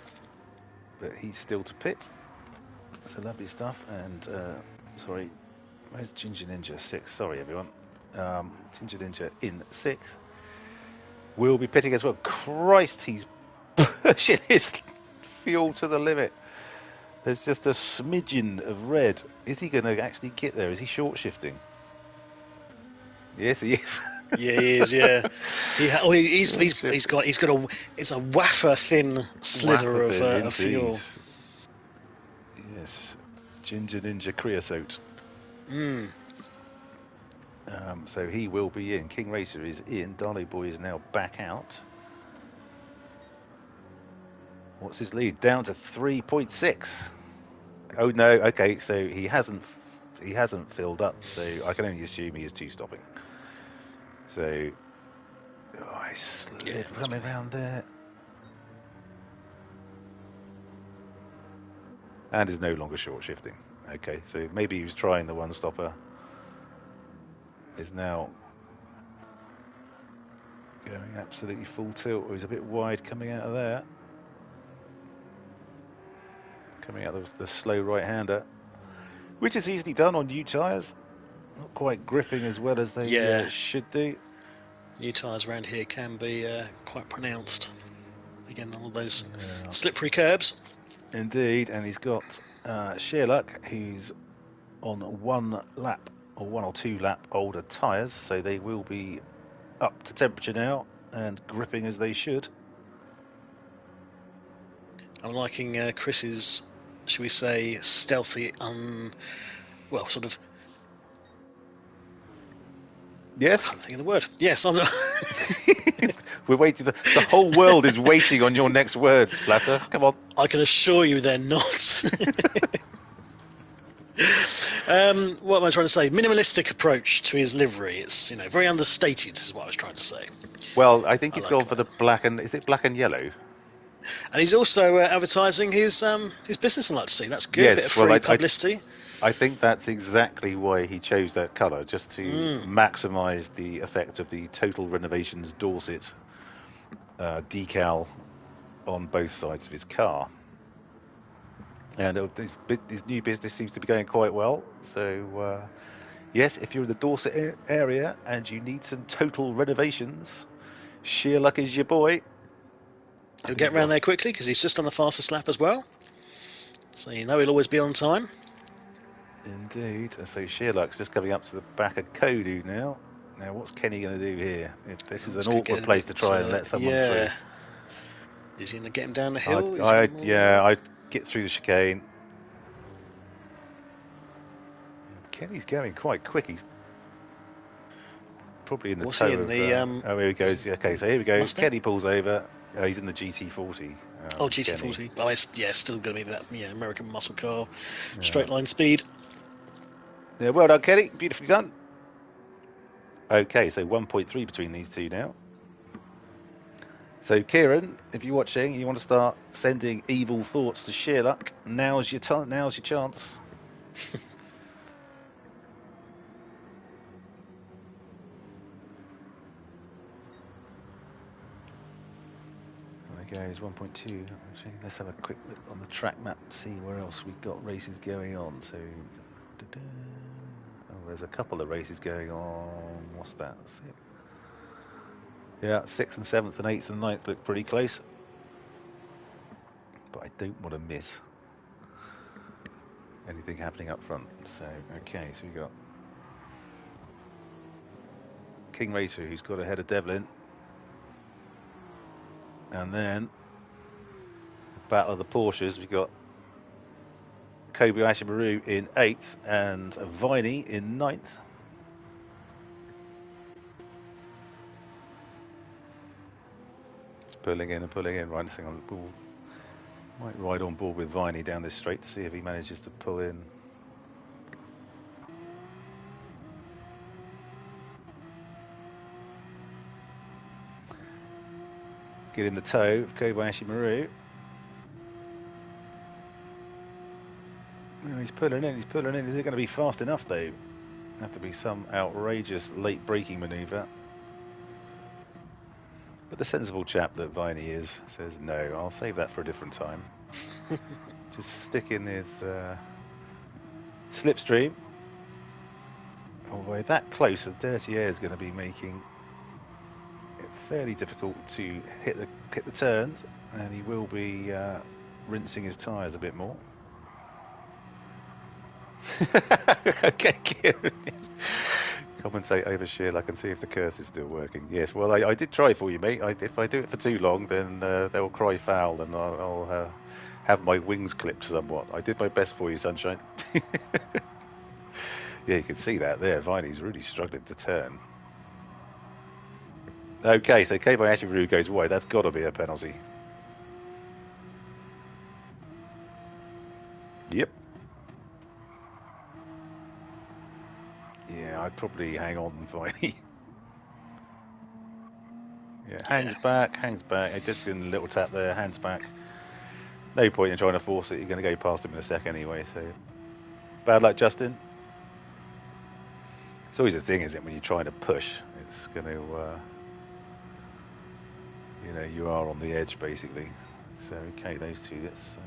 Speaker 1: But he's still to pit. So lovely stuff. And sorry, where's Ginger Ninja? 6. Sorry, everyone. Ginger Ninja in 6th. Will be pitting as well. Christ, he's pushing his fuel to the limit. There's just a smidgen of red. Is he going to actually get there? Is he short shifting? Yes, he is.
Speaker 2: Yeah, he is. Yeah, he's got it's a wafer thin slither of fuel.
Speaker 1: Yes, Ginger Ninja creosote. So he will be in. King Racer is in. Darley Boy is now back out. What's his lead? Down to 3.6. Oh no. Okay, so he hasn't filled up. So I can only assume he is 2-stopping. So I slid coming around there, and is no longer short shifting. Okay, so maybe he was trying the 1-stopper. Is now going absolutely full tilt, or he's a bit wide coming out of there. Coming out of the slow right-hander, which is easily done on new tyres. Not quite gripping as well as they should do.
Speaker 2: New tyres around here can be quite pronounced. Again, all those slippery curbs.
Speaker 1: Indeed, and he's got Sherlock, who's on 1 lap or 1 or 2 lap older tyres, so they will be up to temperature now and gripping as they should.
Speaker 2: I'm liking Chris's, shall we say, stealthy, well, sort of.
Speaker 1: Yes.
Speaker 2: I can't think of the word. Yes, I'm not.
Speaker 1: We're waiting. The whole world is waiting on your next words, Splatter. Come on.
Speaker 2: I can assure you they're not. What am I trying to say? Minimalistic approach to his livery. It's very understated, is what I was trying to say.
Speaker 1: Well, I think he's gone for the black and is it black and yellow?
Speaker 2: And he's also advertising his business. I'd like to see. That's good.
Speaker 1: Yes,
Speaker 2: a bit of free publicity.
Speaker 1: I think that's exactly why he chose that colour, just to maximise the effect of the Total Renovations Dorset decal on both sides of his car. And his new business seems to be going quite well. So, yes, if you're in the Dorset area and you need some total renovations, Sherlock is your boy.
Speaker 2: He'll get around there quickly because he's just done the fastest lap as well. So he'll always be on time.
Speaker 1: Indeed. So Sherlock's just coming up to the back of Kodu now. Now, what's Kenny going to do here? This is an awkward place to try and let someone through.
Speaker 2: Is he going to get him down the hill?
Speaker 1: I'd get through the chicane. Kenny's going quite quick. He's probably in the toe of... here he goes. Okay, so here we go. Mustang? Kenny pulls over. He's in the GT40.
Speaker 2: GT40. Well, it's still going to be that American muscle car, straight line speed.
Speaker 1: Yeah, well done, Kenny. Beautifully done. Okay, so 1.3 between these two now. So, Kieran, if you're watching, you want to start sending evil thoughts to Sherlock. Now's your chance. goes 1.2. Actually, let's have a quick look on the track map, see where else we've got races going on. So, oh, there's a couple of races going on. What's that? Yeah, 6th and 7th and 8th and 9th look pretty close. But I don't want to miss anything happening up front. So, okay, so we've got King Racer, who's got ahead of Devlin. And then, battle of the Porsches, we've got Kobayashi Maru in 8th and Viney in 9th. It's pulling in and pulling in, right, on the ball. Might ride on board with Viney down this straight to see if he manages to pull in. Get in the toe of Kobayashi Maru. Oh, he's pulling in, he's pulling in. Is it going to be fast enough though? Have to be some outrageous late braking manoeuvre. But the sensible chap that Viney is says, no, I'll save that for a different time. Just stick in his slipstream. Although that close, the dirty air is going to be making it fairly difficult to hit the turns, and he will be rinsing his tyres a bit more. Okay, Kieran. Commentate over Sheila. I can see if the curse is still working. Yes, well, I did try for you, mate. If I do it for too long, then they'll cry foul, and I'll have my wings clipped somewhat. I did my best for you, Sunshine. Yeah, you can see that there. Viney's really struggling to turn. Okay, so Kobayashi Maru goes wide. That's got to be a penalty. Yep. Yeah, I'd probably hang on, Viney. Yeah, hangs back. I just did a little tap there, hands back. No point in trying to force it. You're going to go past him in a sec anyway, so... Bad luck, Justin. It's always a thing, isn't it, when you're trying to push? It's going to... you know, you are on the edge, basically. So, okay, those two, let's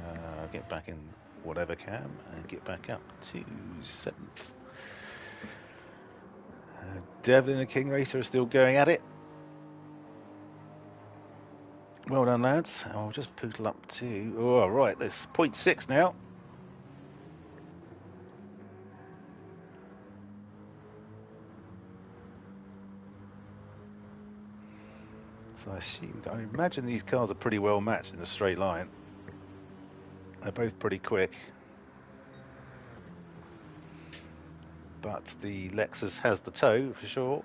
Speaker 1: get back in whatever can and get back up to 7th. Devlin and King Racer are still going at it. Well done, lads. I'll just poodle up to... Oh, right, there's 0.6 now. So I imagine these cars are pretty well matched in a straight line. They're both pretty quick. But the Lexus has the toe, for sure.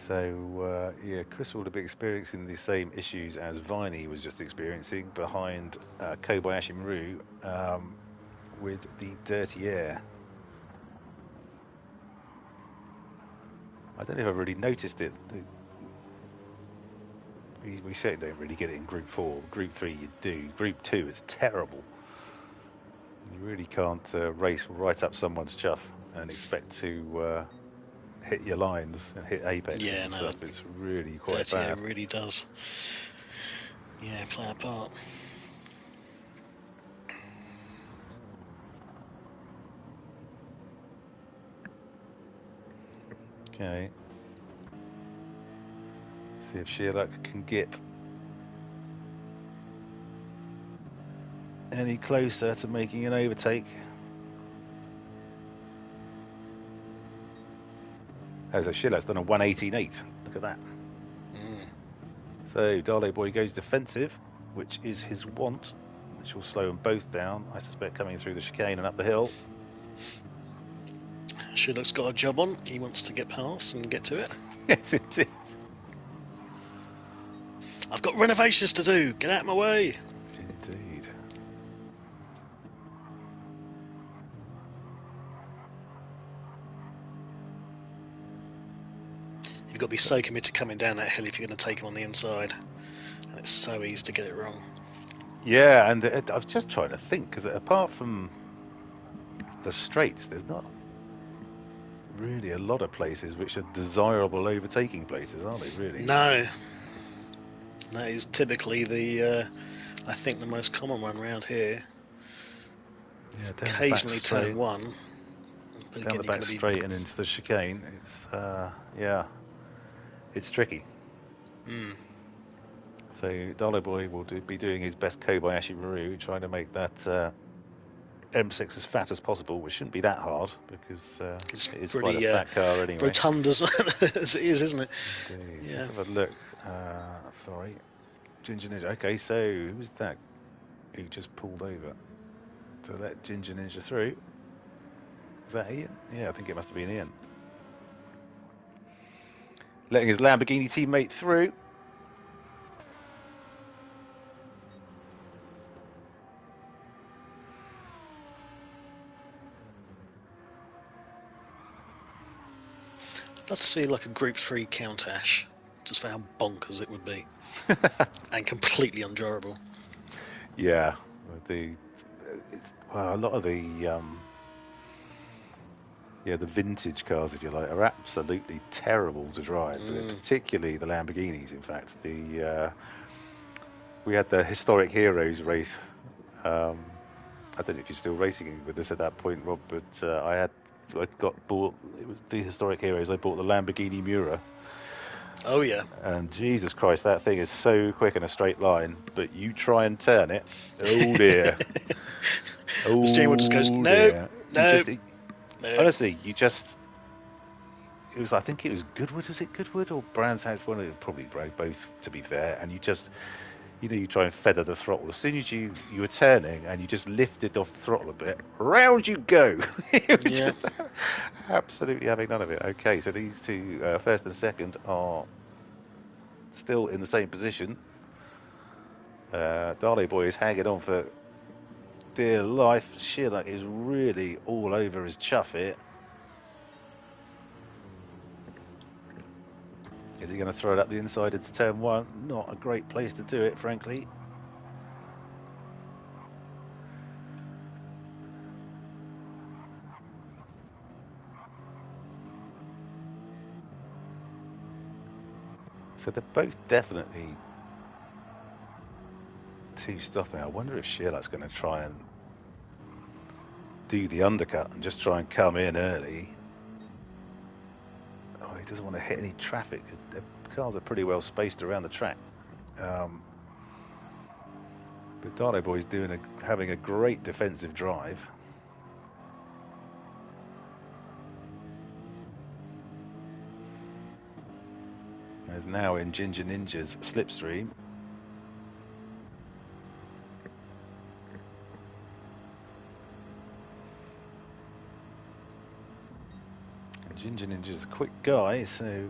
Speaker 1: So, yeah, Chris will be experiencing the same issues as Viney was just experiencing behind Kobayashi Maru with the dirty air. I don't know if I've really noticed it. We certainly don't really get it in Group 4. Group 3 you do. Group 2 is terrible. You really can't race right up someone's chuff and expect to hit your lines and hit apex and stuff. It's really quite bad.
Speaker 2: It really does. Yeah, play a part.
Speaker 1: Okay. See if Sheila can get any closer to making an overtake. Oh, so Sheila's done a 118.8. Look at that. So Dale Boy goes defensive, which is his want, which will slow them both down, I suspect, coming through the chicane and up the hill.
Speaker 2: Sheilak's got a job on. He wants to get past and get to it.
Speaker 1: Yes, indeed.
Speaker 2: I've got renovations to do. Get out of my way.
Speaker 1: Indeed.
Speaker 2: You've got to be so committed to coming down that hill if you're going to take him on the inside. it's so easy to get it wrong.
Speaker 1: Yeah, and I was just trying to think, because apart from the straights, there's not really a lot of places which are desirable overtaking places, are they, really?
Speaker 2: No. That is typically the, I think, the most common one around here.
Speaker 1: Yeah, down
Speaker 2: Occasionally
Speaker 1: the back
Speaker 2: turn
Speaker 1: straight,
Speaker 2: one. But
Speaker 1: down
Speaker 2: again,
Speaker 1: the
Speaker 2: you're going
Speaker 1: back
Speaker 2: to be...
Speaker 1: straight and into the chicane. It's yeah, it's tricky.
Speaker 2: Mm.
Speaker 1: So Dollar Boy will be doing his best Kobayashi Maru, trying to make that M6 as fat as possible, which shouldn't be that hard because
Speaker 2: It's
Speaker 1: it is quite a
Speaker 2: pretty
Speaker 1: fat car anyway.
Speaker 2: rotund as it is, isn't it?
Speaker 1: Indeed.
Speaker 2: Yeah.
Speaker 1: Let's have a look. Sorry, Ginger Ninja. Okay, so who was that who just pulled over to let Ginger Ninja through? Was that Ian? Yeah, I think it must have been Ian. Letting his Lamborghini teammate through.
Speaker 2: I'd love to see like a Group 3 Countach, just for how bonkers it would be. And completely undurable.
Speaker 1: Yeah, well, a lot of the the vintage cars, if you like, are absolutely terrible to drive. Particularly the Lamborghinis. In fact, we had the Historic Heroes race. I don't know if you're still racing with this at that point, Rob, but I got bought. It was the Historic Heroes. I bought the Lamborghini Miura.
Speaker 2: Oh yeah.
Speaker 1: And Jesus Christ, that thing is so quick in a straight line, but you try and turn it. Oh dear.
Speaker 2: The steering wheel just goes,
Speaker 1: Dear.
Speaker 2: no.
Speaker 1: Honestly, I think it was Goodwood. Was it Goodwood or Brands House? One of them, probably both, to be fair. And you try and feather the throttle. As soon as you were turning and you just lifted off the throttle a bit, round you go. Just absolutely having none of it. Okay, so these two, first and second, are still in the same position. Darley Boy is hanging on for dear life. Sheila is really all over his chuff here. Is he going to throw it up the inside into turn one? Not a great place to do it, frankly. So they're both definitely two stopping. I wonder if Sheilak's going to try and do the undercut and just try and come in early. Oh, he doesn't want to hit any traffic. The cars are pretty well spaced around the track. But Dardo Boy's having a great defensive drive. Is now in Ginger Ninja's slipstream. And Ginger Ninja's a quick guy, so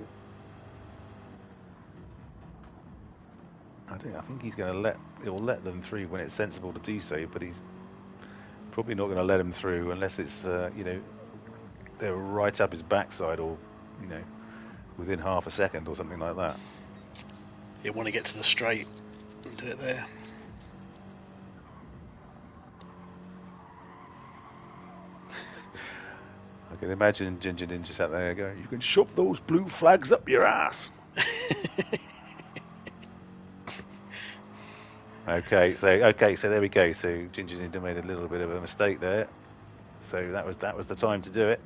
Speaker 1: I think he's going to he'll let them through when it's sensible to do so, but he's probably not going to let them through unless it's they're right up his backside or within half a second or something like that.
Speaker 2: You want to get to the straight and do it there.
Speaker 1: I can imagine Ginger Ninja sat there going, "You can shove those blue flags up your ass." Okay, so there we go. So Ginger Ninja made a little bit of a mistake there. So that was the time to do it.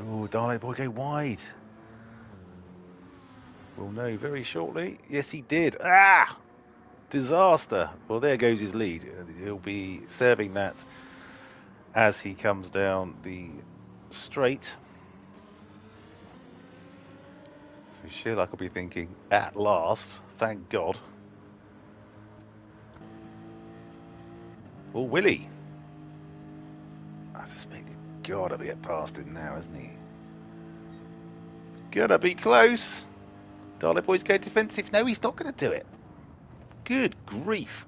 Speaker 1: Oh, Darley Boy go wide. We'll know very shortly. Yes, he did. Ah! Disaster. Well, there goes his lead. He'll be serving that as he comes down the straight. So Sherlock will be thinking, at last, thank God. Well, Willie. I suspect he's got to get past him now, hasn't he? Gonna be close. Darley Boy's going defensive. No, he's not going to do it. Good grief.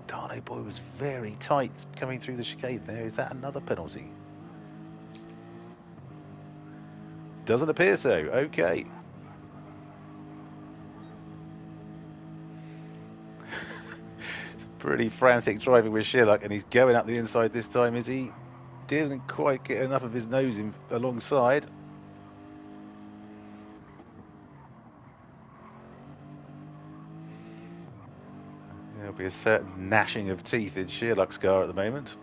Speaker 1: Darley Boy was very tight coming through the chicane there. Is that another penalty? Doesn't appear so. Okay. It's pretty frantic driving with Sherlock, and he's going up the inside this time, is he? Didn't quite get enough of his nose in alongside. There'll be a certain gnashing of teeth in Sherlock's car at the moment.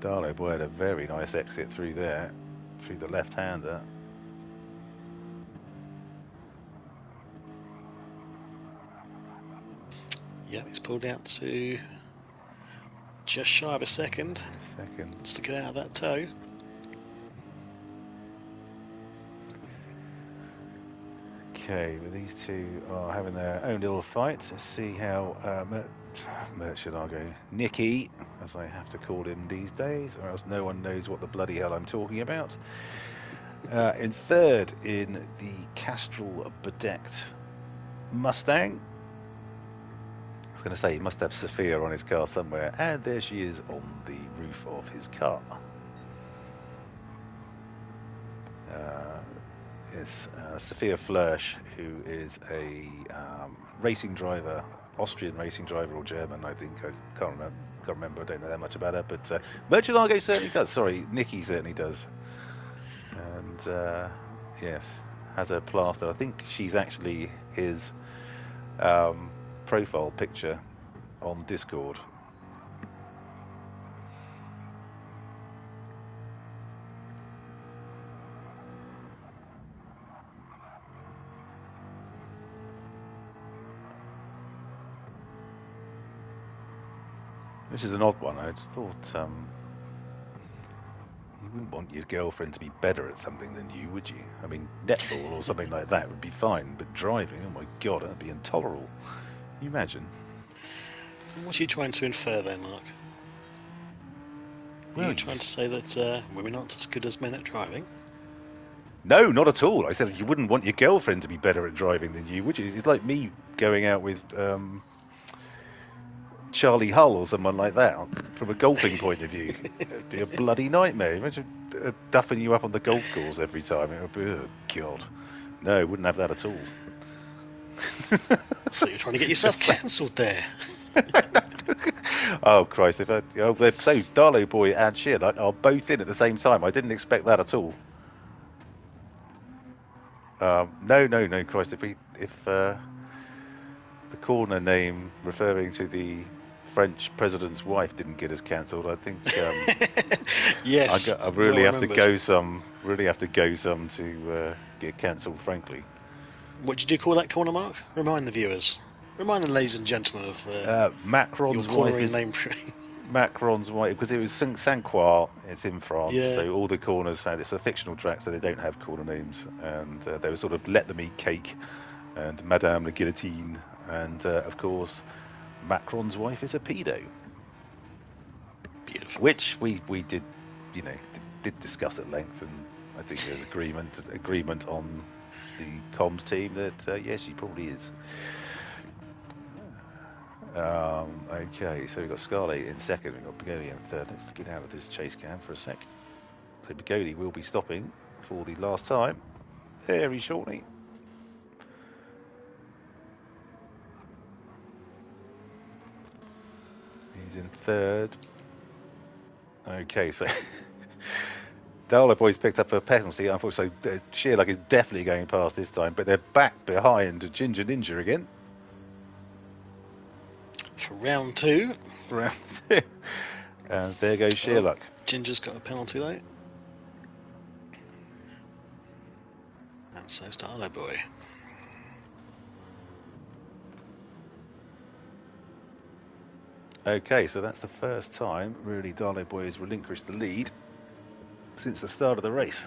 Speaker 1: Darlow boy had a very nice exit through there, through the left-hander.
Speaker 2: Yeah, he's pulled out to just shy of a second. Just to get out of that tow.
Speaker 1: Okay, well, these two are having their own little fight. Let's see how Murcielago, Nicky, as I have to call him these days, or else no one knows what the bloody hell I'm talking about. In third in the Castrol bedecked Mustang. I was going to say he must have Sophia on his car somewhere, and there she is on the roof of his car. Is Sophia Flörsch, who is a racing driver, Austrian racing driver or German, I think. I can't remember. I don't know that much about her, but Murcielago certainly does. Sorry, Nicky certainly does. And yes, has her plastered. I think she's actually his profile picture on Discord. This is an odd one. I thought you wouldn't want your girlfriend to be better at something than you, would you? I mean, netball or something like that would be fine, but driving, oh my god, that'd be intolerable. Can you imagine?
Speaker 2: What are you trying to infer there, Mark? Are you trying to say that women aren't as good as men at driving?
Speaker 1: No, not at all. I said you wouldn't want your girlfriend to be better at driving than you, would you? It's like me going out with Charlie Hull or someone like that from a golfing point of view. It'd be a bloody nightmare. Imagine duffing you up on the golf course every time. It would be, oh god. No, wouldn't have that at all.
Speaker 2: I thought you were trying to get yourself cancelled there.
Speaker 1: Oh Christ! So Darlow boy and Sherlock are both in at the same time. I didn't expect that at all. No, Christ! If the corner name referring to the French president's wife didn't get us cancelled, I think
Speaker 2: yes,
Speaker 1: I really have to go some to get cancelled. Frankly,
Speaker 2: what did you call that corner, Mark? Remind the viewers. Remind the ladies and gentlemen of
Speaker 1: Macron's wife is name. Macron's wife, because it was Saint-Croix. It's in France, so all the corners had. It's a fictional track, so they don't have corner names, and they were sort of Let Them Eat Cake and Madame la Guillotine, and of course Macron's wife is a pedo.
Speaker 2: Beautiful.
Speaker 1: Which we did, did discuss at length, and I think there's agreement on the comms team that yes, she probably is. Okay, so we've got Scarlett in second, we've got Bigoli in third. Let's get out of this chase cam for a sec. So Bigoli will be stopping for the last time very shortly. He's in third. Okay, so Darlow boys picked up a penalty. Unfortunately, Sherlock is definitely going past this time, but they're back behind Ginger Ninja again.
Speaker 2: For round two.
Speaker 1: And there goes Sherlock.
Speaker 2: Ginger's got a penalty though. And so's Darlow boy.
Speaker 1: Okay, so that's the first time really Darlow boy has relinquished the lead since the start of the race.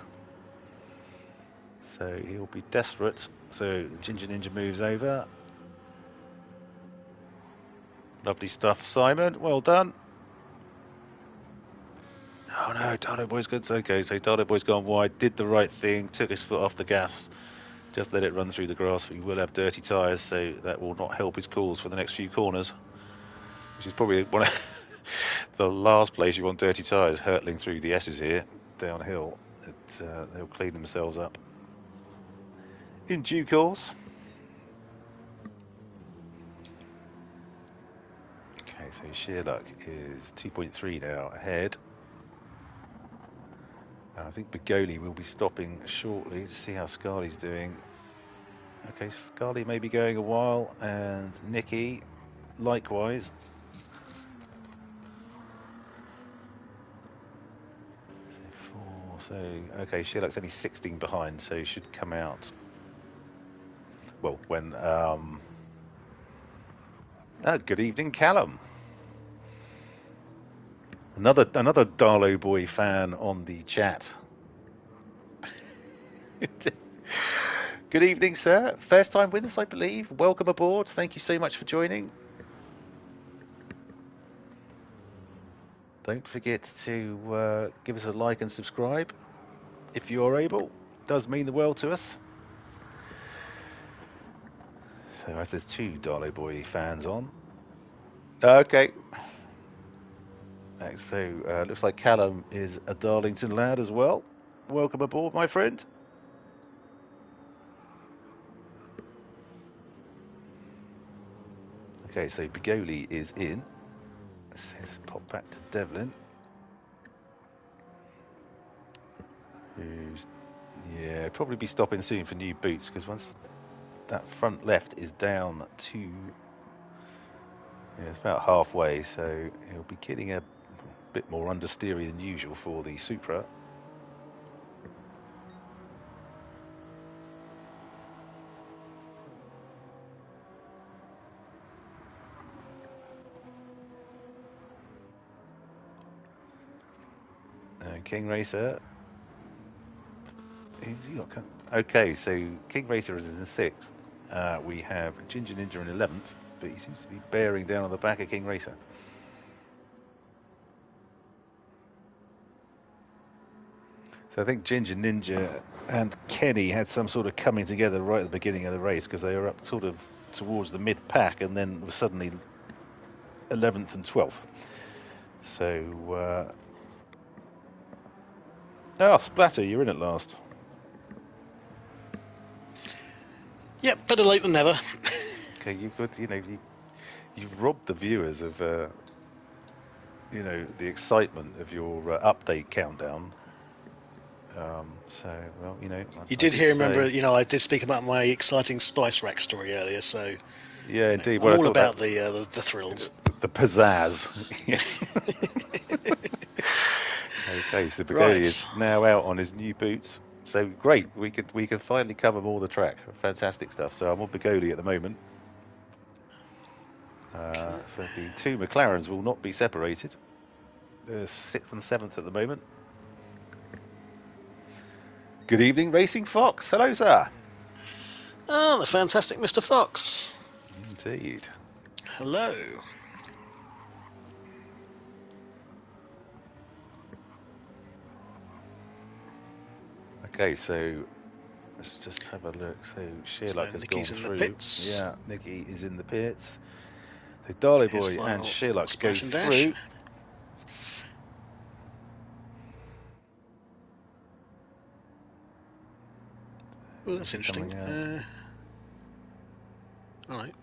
Speaker 1: So he'll be desperate. So Ginger Ninja moves over. Lovely stuff, Simon. Well done. Oh no, Darlow boy's good. Okay, so Darlow boy's gone wide, did the right thing, took his foot off the gas, just let it run through the grass. He will have dirty tyres, so that will not help his cause for the next few corners. which is probably one of the last place you want dirty tyres hurtling through the S's here, downhill. They'll clean themselves up in due course. Okay, so Sheerluck is 2.3 now ahead. I think Begoli will be stopping shortly to see how Scarley's doing. Okay, Scarley may be going a while, and Nicky likewise. So okay, Sheerluck's only 16 behind, so he should come out. Well, when good evening, Callum. Another Darlow Boy fan on the chat. Good evening, sir. First time winners, I believe. Welcome aboard. Thank you so much for joining. Don't forget to give us a like and subscribe if you are able. It does mean the world to us. So as there's 2 Darlow Boy fans on. Okay. So looks like Callum is a Darlington lad as well. Welcome aboard, my friend. Okay, so Begoli is in. Let's pop back to Devlin. Who's, yeah, probably be stopping soon for new boots, because once that front left is down to, yeah, it's about halfway, so he'll be getting a bit more understeery than usual for the Supra. King Racer. Who's he got? Okay, so King Racer is in 6th. We have Ginger Ninja in 11th, but he seems to be bearing down on the back of King Racer. So I think Ginger Ninja and Kenny had some sort of coming together right at the beginning of the race, because they were up sort of towards the mid-pack and then were suddenly 11th and 12th. So, Splatter, you're in at last.
Speaker 2: Yep, better late than never.
Speaker 1: Okay, you've robbed the viewers of, the excitement of your update countdown. So, well,
Speaker 2: you did remember, I did speak about my exciting Spice Rack story earlier, so
Speaker 1: yeah, indeed.
Speaker 2: I'm all about the thrills,
Speaker 1: the pizzazz. Yes. Okay, so Begoli is now out on his new boots. So great, we can finally cover more of the track. Fantastic stuff. So I'm on Begoli at the moment. So the 2 McLarens will not be separated. They're 6th and 7th at the moment. Good evening, Racing Fox. Hello, sir.
Speaker 2: Ah, the fantastic Mr. Fox.
Speaker 1: Indeed.
Speaker 2: Hello.
Speaker 1: Okay, so let's just have a look. So Sheerluck has
Speaker 2: Nicky's
Speaker 1: gone
Speaker 2: in
Speaker 1: through.
Speaker 2: The pits.
Speaker 1: Yeah, Nicky is in the pits. So Darlow Boy and Sheerluck go through.
Speaker 2: Well, that's interesting. All right.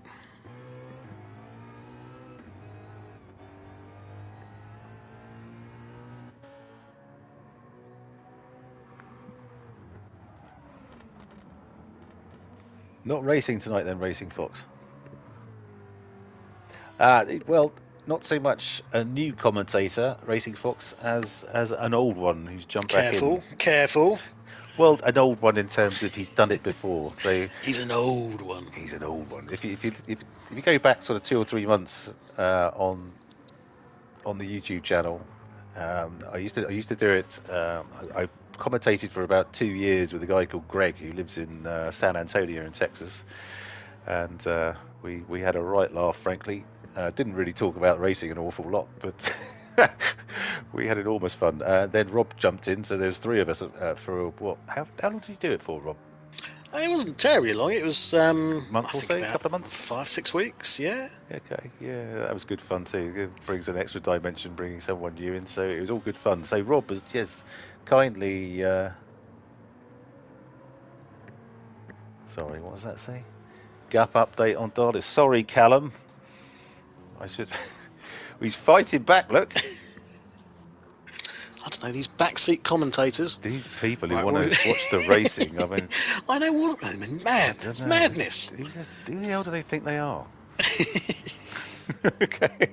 Speaker 1: Not racing tonight then, Racing Fox. Well, not so much a new commentator, Racing Fox, as an old one who's jumped back in.
Speaker 2: Careful.
Speaker 1: Well, an old one in terms of he's done it before. So
Speaker 2: he's an old one.
Speaker 1: He's an old one. If you go back sort of 2 or 3 months on the YouTube channel, I used to do it. I commentated for about 2 years with a guy called Greg who lives in San Antonio in Texas, and we had a right laugh, frankly. Didn't really talk about racing an awful lot, but we had enormous fun. Then Rob jumped in, so there's 3 of us for what? How long did you do it for, Rob?
Speaker 2: It wasn't terribly long. It was
Speaker 1: Month
Speaker 2: I
Speaker 1: or
Speaker 2: think
Speaker 1: so,
Speaker 2: about
Speaker 1: couple of months.
Speaker 2: 5-6 weeks. Yeah.
Speaker 1: Okay, yeah, that was good fun too. It brings an extra dimension, bringing someone new in. So it was all good fun. So Rob has just kindly. Sorry, what does that say? Gap update on Dardis. Sorry, Callum. I should. He's fighting back. Look.
Speaker 2: I don't know, these backseat commentators.
Speaker 1: These people who
Speaker 2: Right,
Speaker 1: want to watch the racing. I mean,
Speaker 2: I know all of them. Mad.
Speaker 1: I don't
Speaker 2: It's
Speaker 1: know.
Speaker 2: madness.
Speaker 1: Who the hell do they think they are? Okay.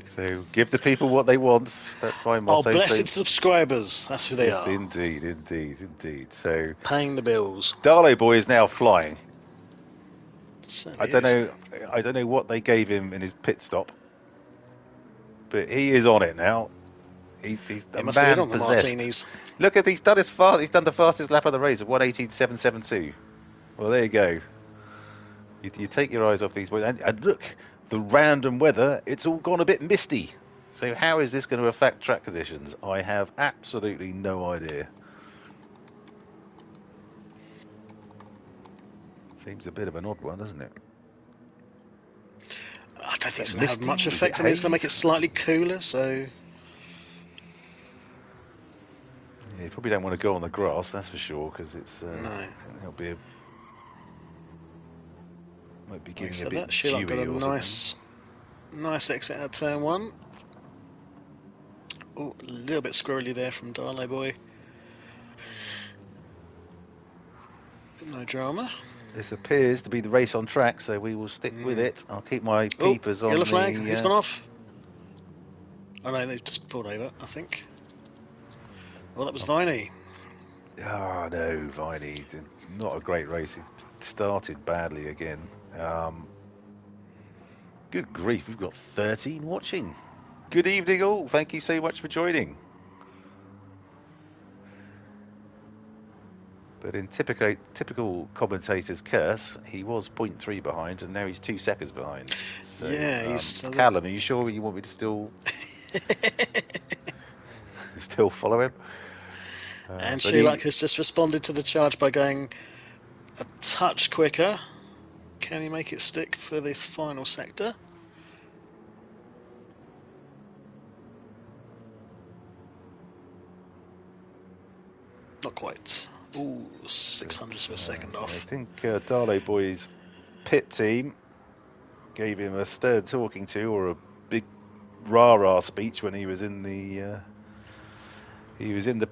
Speaker 1: So give the people what they want. That's my
Speaker 2: Our
Speaker 1: motto.
Speaker 2: blessed
Speaker 1: So,
Speaker 2: subscribers. That's who they
Speaker 1: yes,
Speaker 2: are.
Speaker 1: indeed, indeed, indeed. So
Speaker 2: Paying the bills.
Speaker 1: Darlow Boy is now flying. I
Speaker 2: Certainly
Speaker 1: don't
Speaker 2: is.
Speaker 1: know. I don't know what they gave him in his pit stop, but he is on it now. He's a
Speaker 2: It must have been
Speaker 1: man
Speaker 2: on the
Speaker 1: possessed.
Speaker 2: martinis.
Speaker 1: Look at he's done his fast. He's done the fastest lap of the race of 1:18.772. Well, there you go. You take your eyes off these boys, and look, the random weather. It's all gone a bit misty. So how is this going to affect track conditions? I have absolutely no idea. Seems a bit of an odd one, doesn't it?
Speaker 2: I don't think it's
Speaker 1: Is
Speaker 2: going to have
Speaker 1: misty?
Speaker 2: much
Speaker 1: Is it
Speaker 2: effect. I mean, it's going to make
Speaker 1: haze?
Speaker 2: it slightly cooler, so.
Speaker 1: Yeah, you probably don't want to go on the grass, that's for sure, because it's
Speaker 2: No.
Speaker 1: it'll be might be
Speaker 2: Like I
Speaker 1: getting a
Speaker 2: said,
Speaker 1: bit
Speaker 2: that Sheila got
Speaker 1: dewy
Speaker 2: a
Speaker 1: or something.
Speaker 2: nice exit out of turn one. Oh, a little bit squirrely there from Darlow Boy. But no drama.
Speaker 1: This appears to be the race on track, so we will stick with it. I'll keep my peepers on
Speaker 2: yellow flag.
Speaker 1: the.
Speaker 2: He's gone off. Oh no, they've just pulled over, I think. Well, that was Viney.
Speaker 1: Oh no, Viney, not a great race. He started badly again. Good grief, we've got 13 watching. Good evening all, thank you so much for joining. But in typical commentator's curse, he was 0.3 behind, and now he's 2 seconds behind. So,
Speaker 2: Yeah, he's
Speaker 1: Callum, are you sure you want me to still follow him?
Speaker 2: And Sheila has just responded to the charge by going a touch quicker. Can he make it stick for the final sector? Not quite. Ooh, 600ths of a second off.
Speaker 1: I think Darlow Boy's pit team gave him a stern talking to, or a big rah-rah speech when he was in the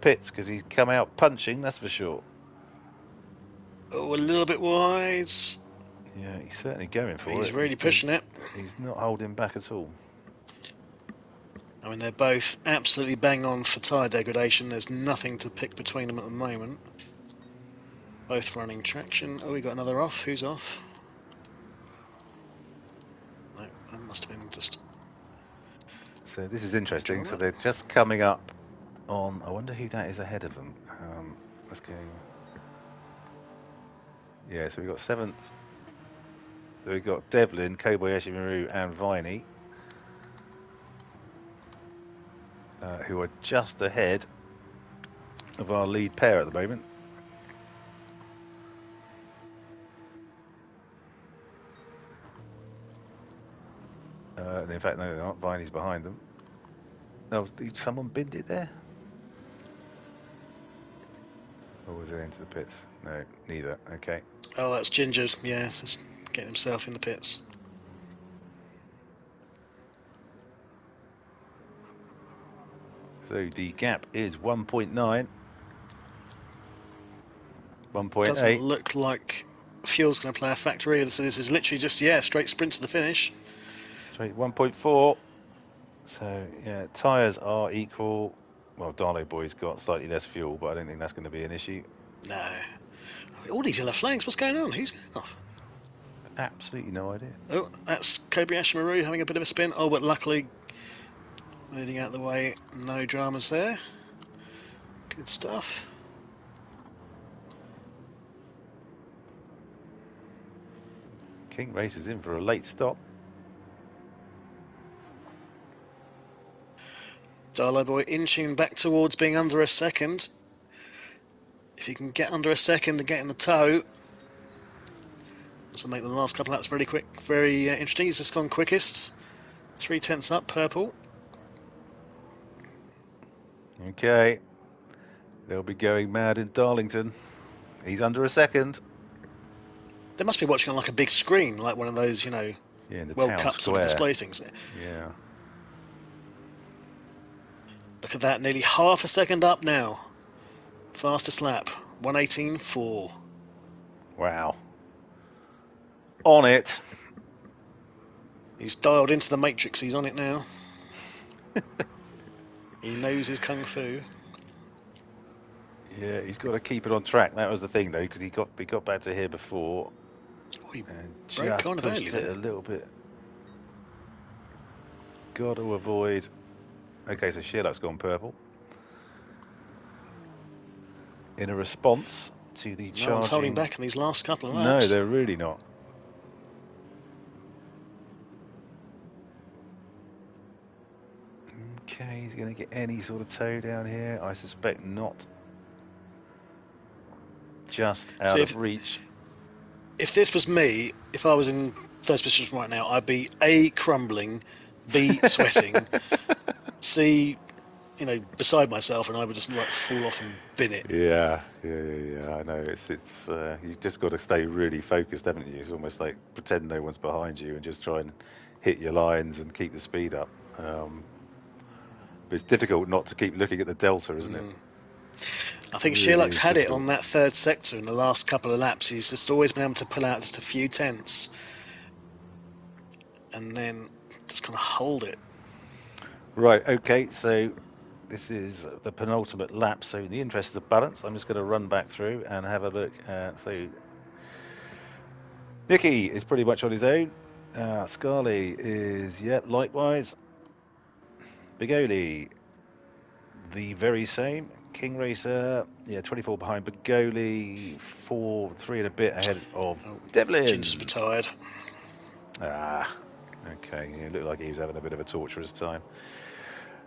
Speaker 1: pits, because he's come out punching, that's for sure.
Speaker 2: Oh, a little bit wide.
Speaker 1: Yeah, he's certainly going for it.
Speaker 2: He's really pushing it.
Speaker 1: He's not holding back at all.
Speaker 2: I mean, they're both absolutely bang on for tyre degradation. There's nothing to pick between them at the moment. Both running traction. Oh, we got another off. Who's off? No, that must have been just.
Speaker 1: So this is interesting. So they're just coming up on. I wonder who that is ahead of them. Let's go. Yeah, so we've got 7th. So we've got Devlin, Kobayashi Maru, and Viney, who are just ahead of our lead pair at the moment. And in fact, no, they're not. Viney's behind them. Oh, did someone binned it there? Or was it into the pits? No, neither. Okay.
Speaker 2: Oh, that's Ginger. Yeah, just getting himself in the pits.
Speaker 1: So the gap is 1.9. 1.8.
Speaker 2: Doesn't look like fuel's going to play a factor either. So this is literally just straight sprint to the finish.
Speaker 1: Straight 1.4. So yeah, tyres are equal. Well, Darlow Boy's got slightly less fuel, but I don't think that's going to be an issue.
Speaker 2: No. All these yellow flags. What's going on? Who's going off?
Speaker 1: Absolutely no idea.
Speaker 2: Oh, that's Kobayashi Maru having a bit of a spin. Oh, but luckily, moving out of the way, no dramas there. Good stuff.
Speaker 1: King races in for a late stop.
Speaker 2: Darlow Boy inching back towards being under a second. If you can get under a second and get in the toe, this will make the last couple of laps very quick, very interesting. He's just gone quickest. 3/10 up, purple.
Speaker 1: Okay. They'll be going mad in Darlington. He's under a second.
Speaker 2: They must be watching on like a big screen, like one of those, you know,
Speaker 1: Yeah, in the
Speaker 2: World
Speaker 1: town
Speaker 2: Cup sort
Speaker 1: square.
Speaker 2: of display things.
Speaker 1: Yeah.
Speaker 2: Look at that, nearly half a second up now. Fastest lap, 1:18.4.
Speaker 1: Wow. On it.
Speaker 2: He's dialed into the matrix, he's on it now. He knows his kung fu.
Speaker 1: Yeah, he's got to keep it on track. That was the thing, though, because he got back to here before
Speaker 2: Oh, he
Speaker 1: and
Speaker 2: broke
Speaker 1: just
Speaker 2: kind of
Speaker 1: pushed
Speaker 2: early
Speaker 1: it
Speaker 2: there.
Speaker 1: a little bit. Got to avoid. Okay, so Sherlock's gone purple. In a response to the charging.
Speaker 2: No one's holding back in these last couple of
Speaker 1: No,
Speaker 2: laps.
Speaker 1: they're really not. Okay, he's going to get any sort of toe down here. I suspect not. Just out of reach.
Speaker 2: If this was me, if I was in first position right now, I'd be A, crumbling, B, sweating, C, you know, beside myself, and I would just like fall off and bin it.
Speaker 1: Yeah. I know. It's you've just got to stay really focused, haven't you? It's almost like pretend no one's behind you and just try and hit your lines and keep the speed up. But it's difficult not to keep looking at the delta, isn't it?
Speaker 2: I think
Speaker 1: Really
Speaker 2: Sherlock's had
Speaker 1: difficult.
Speaker 2: it on that third sector in the last couple of laps. He's just always been able to pull out just a few tenths and then just kind of hold it.
Speaker 1: Right, okay, so this is the penultimate lap. So in the interest of balance, I'm just going to run back through and have a look at, so Nicky is pretty much on his own. Scarley is, likewise. Bigoli, the very same. King Racer, 24 behind Bigoli, 3 and a bit ahead of Devlin.
Speaker 2: Ginger's retired.
Speaker 1: Okay, it looked like he was having a bit of a torturous time.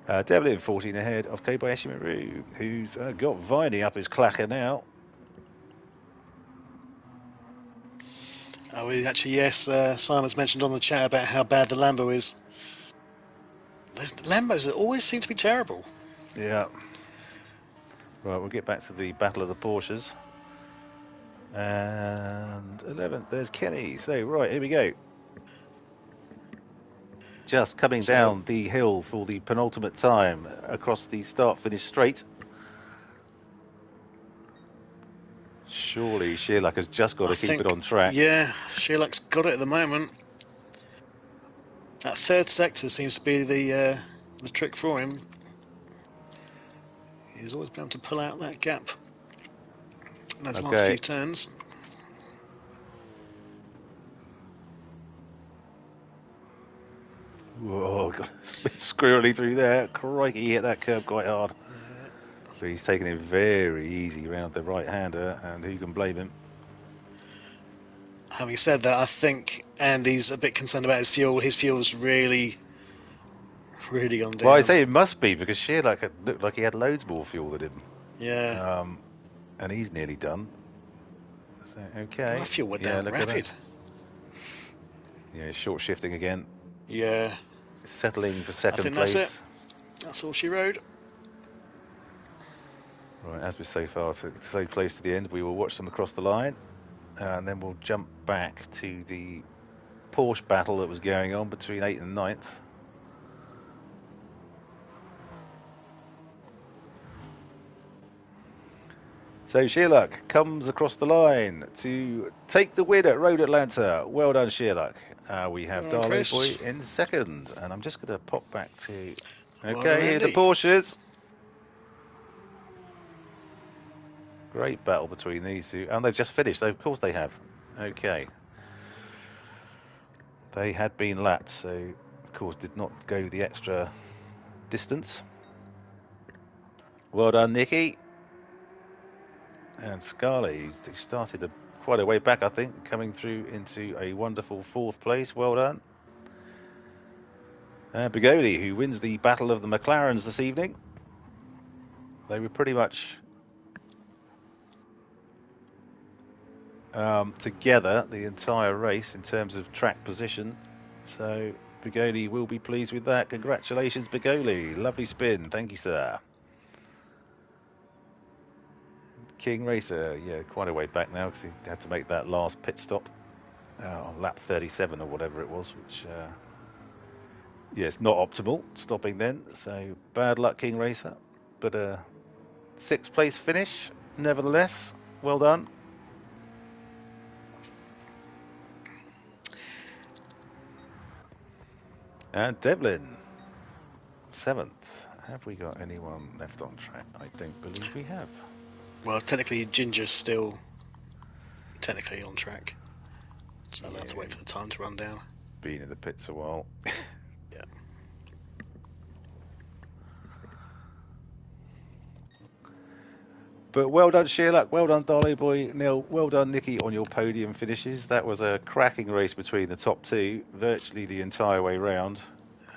Speaker 1: Devlin 14 ahead of Kobayashi Maru, who's got Viney up his clacker now.
Speaker 2: Oh, actually, yes, Simon's mentioned on the chat about how bad the Lambo is. Those Lambos always seem to be terrible.
Speaker 1: Yeah. Right, we'll get back to the battle of the Porsches. And 11th, there's Kenny. So, right, here we go. Just coming down the hill for the penultimate time across the start-finish straight. Surely Sherlock has just got to keep it on track.
Speaker 2: Yeah, Sherlock's got it at the moment. That third sector seems to be the trick for him. He's always been able to pull out that gap in those last few turns.
Speaker 1: Whoa, got a bit squirrely through there. Crikey, he hit that curb quite hard. So he's taking it very easy around the right-hander, and who can blame him?
Speaker 2: Having said that, I think Andy's a bit concerned about his fuel. His fuel's really gone down.
Speaker 1: Well, I say it must be, because Sherlock looked like he had loads more fuel than him.
Speaker 2: Yeah.
Speaker 1: And he's nearly done. So, okay.
Speaker 2: That fuel went down rapid.
Speaker 1: Yeah, short shifting again.
Speaker 2: Yeah.
Speaker 1: Settling for second place.
Speaker 2: That's it. That's all she rode.
Speaker 1: Right, as we're so far so close to the end, we will watch them across the line, and then we'll jump back to the Porsche battle that was going on between 8th and 9th. So Sherlock comes across the line to take the win at Road Atlanta. Well done, Sherlock. We have Darley Boy in second, and I'm just going to pop back to. Okay, here the Porsches. Great battle between these two, and they've just finished. Of course they have. Okay. They had been lapped, so of course did not go the extra distance. Well done, Nicky. And Scarlett, who started quite a way back, I think, coming through into a wonderful 4th place. Well done. And Bigoli, who wins the battle of the McLarens this evening. They were pretty much together the entire race in terms of track position. So Bigoli will be pleased with that. Congratulations, Bigoli. Lovely spin. Thank you, sir. King Racer, yeah, quite a way back now because he had to make that last pit stop on lap 37 or whatever it was, which, yeah, it's not optimal stopping then. So bad luck, King Racer. But a 6th place finish, nevertheless. Well done. And Devlin, 7th. Have we got anyone left on track? I don't believe we have.
Speaker 2: Well, technically, Ginger's still technically on track, so I'll have to wait for the time to run down.
Speaker 1: Been in the pits a while.
Speaker 2: Yeah.
Speaker 1: But well done, Sherlock. Well done, Darley Boy. Neil, well done, Nicky, on your podium finishes. That was a cracking race between the top two, virtually the entire way round.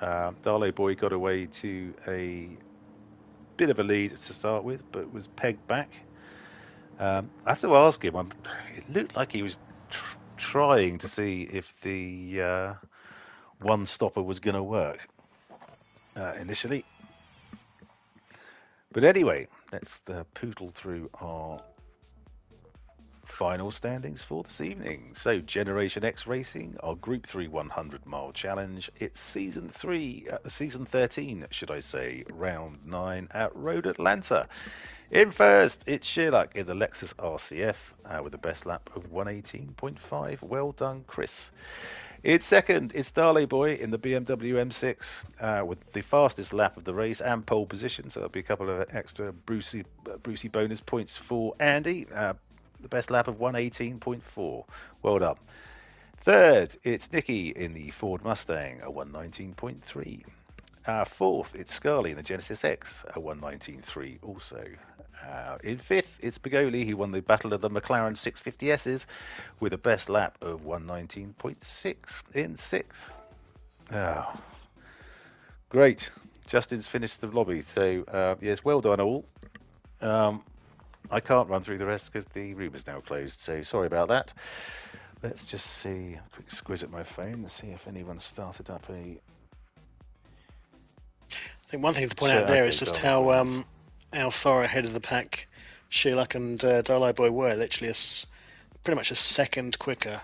Speaker 1: Darley Boy got away to a bit of a lead to start with, but was pegged back. I have to ask him, it looked like he was trying to see if the one stopper was going to work initially. But anyway, let's poodle through our final standings for this evening. So Generation X Racing, our Group 3 100-mile challenge. It's season 13, should I say, round 9 at Road Atlanta. In first, it's Sherlock in the Lexus RCF with the best lap of 118.5. Well done, Chris. In second, it's Darley Boy in the BMW M6 with the fastest lap of the race and pole position. So there'll be a couple of extra Brucey bonus points for Andy. The best lap of 118.4. Well done. Third, it's Nicky in the Ford Mustang, a 119.3. Fourth, it's Scarlett in the Genesis X, a 119.3 also. In fifth, it's Bigoli, who won the Battle of the McLaren 650Ss with a best lap of 119.6. In sixth. Oh, great. Justin's finished the lobby. So, yes, well done all. I can't run through the rest because the room is now closed, so sorry about that. Let's just see, a quick squiz at my phone and see if anyone started up a...
Speaker 2: I think one thing to point out there is just how far ahead of the pack Sherlock and Darley Boy were. Literally, pretty much a second quicker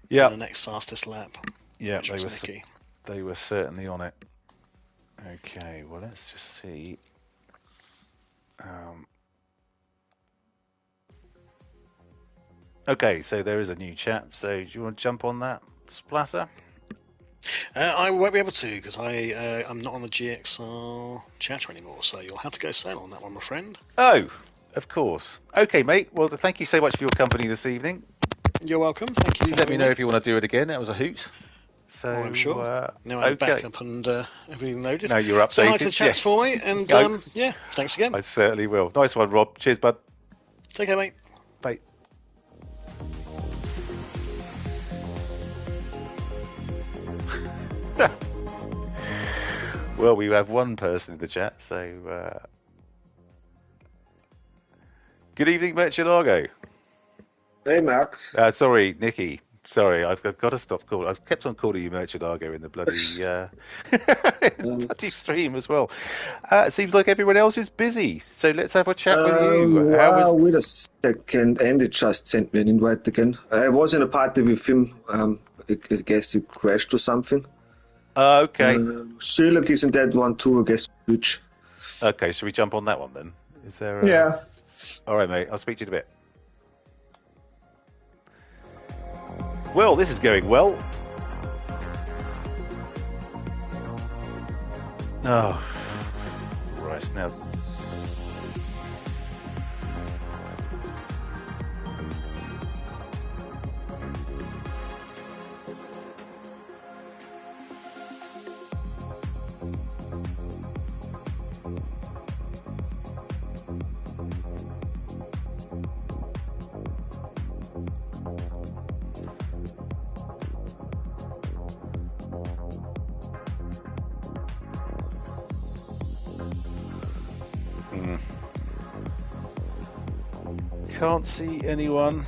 Speaker 2: than the next fastest lap.
Speaker 1: Yeah, they were certainly on it. Okay, well, let's just see. Okay, so there is a new chat. So do you want to jump on that, Splatter?
Speaker 2: I won't be able to because I'm not on the GXR chatter anymore, so you'll have to go solo on that one, my friend.
Speaker 1: Oh, of course. Okay, mate. Well, thank you so much for your company this evening.
Speaker 2: You're welcome. Thank you.
Speaker 1: Let me know if you want to do it again. That was a hoot. So
Speaker 2: I'm sure. Now I'm back up and everything loaded.
Speaker 1: Now you're updated.
Speaker 2: Say hi to the chats for me, and yeah, thanks again.
Speaker 1: I certainly will. Nice one, Rob. Cheers, bud.
Speaker 2: Take care, mate.
Speaker 1: Bye. Well, we have one person in the chat, so good evening, Murcielago.
Speaker 3: Hey, Mark.
Speaker 1: Sorry, Nicky. Sorry, I've got to stop calling. I've kept on calling you Murcielago in the bloody stream as well. It seems like everyone else is busy, so let's have a chat with you.
Speaker 3: Wait a second. Andy just sent me an invite again. I was in a party with him. I guess it crashed or something.
Speaker 1: Okay.
Speaker 3: Sherlock is in that one too, I guess. Which?
Speaker 1: Okay, should we jump on that one then? Is there?
Speaker 3: Yeah.
Speaker 1: All right, mate. I'll speak to you in a bit. Well, this is going well. Oh, right now. Can't see anyone.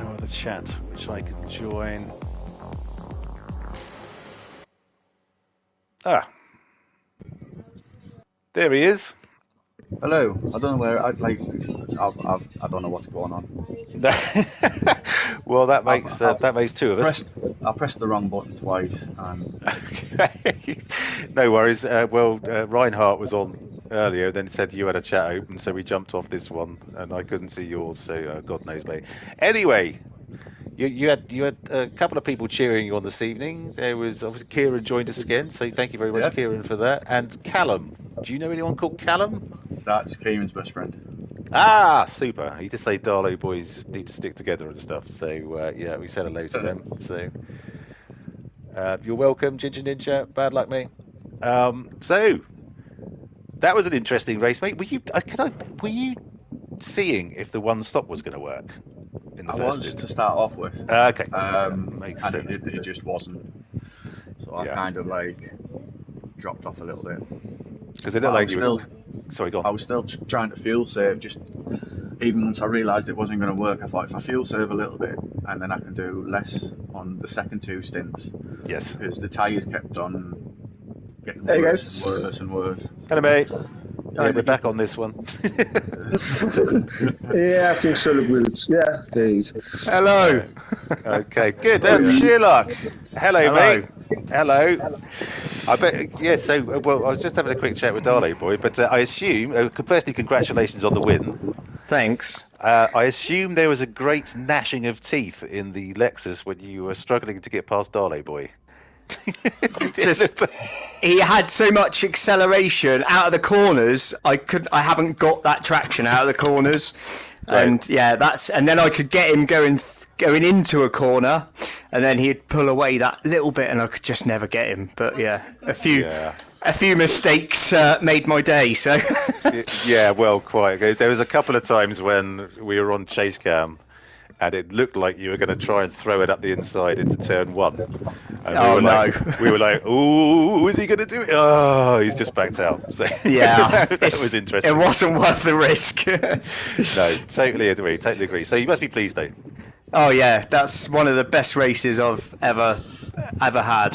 Speaker 1: no other chat which I can join. Ah, there he is.
Speaker 4: Hello. I don't know where I don't know what's going on.
Speaker 1: Well, that makes two of us.
Speaker 4: I pressed the wrong button twice. And...
Speaker 1: Okay. No worries. Reinhardt was on earlier, then said you had a chat open, so we jumped off this one, and I couldn't see yours, so God knows, mate. Anyway, you had a couple of people cheering you on this evening. There was obviously Kieran joined us again, so thank you very much, Kieran, for that. And Callum. Do you know anyone called Callum?
Speaker 4: That's Kieran's best friend.
Speaker 1: Ah, super. He did say Darlow boys need to stick together and stuff. So, yeah, we said hello to them. So, you're welcome, Ginger Ninja. Bad luck, mate. So, that was an interesting race, mate. Were you seeing if the one stop was going to work in the first
Speaker 4: was to start off with.
Speaker 1: Okay.
Speaker 4: Makes sense. It just wasn't. So I kind of dropped off a little bit.
Speaker 1: Because it looked like you were... Sorry, go on.
Speaker 4: I was still trying to fuel save. Just even once I realised it wasn't going to work, I thought if I fuel save a little bit and then I can do less on the second two stints.
Speaker 1: Yes.
Speaker 4: Because the tyres kept on getting worse and worse.
Speaker 1: Hello, mate. Yeah, we're back on this one.
Speaker 3: Yeah, I think so. Yeah, there he is.
Speaker 2: Hello.
Speaker 1: Okay, good. Sherlock. Hello, mate. Hello. I bet. Yeah. So, I was just having a quick chat with Darlow boy, but I assume. Firstly, congratulations on the win.
Speaker 2: Thanks.
Speaker 1: I assume there was a great gnashing of teeth in the Lexus when you were struggling to get past Darlow boy.
Speaker 5: He had so much acceleration out of the corners. I haven't got that traction out of the corners,
Speaker 1: right.
Speaker 5: And then I could get him going into a corner, and then he'd pull away that little bit, and I could just never get him. But a few mistakes made my day. So
Speaker 1: yeah, well, quite. There was a couple of times when we were on chase cam, and it looked like you were going to try and throw it up the inside into turn one. And we were like, ooh, is he going to do it? Oh, he's just backed out. So
Speaker 5: yeah,
Speaker 1: that was interesting.
Speaker 5: It wasn't worth the risk.
Speaker 1: No, totally agree. So you must be pleased, though.
Speaker 5: Oh yeah, that's one of the best races I've ever had.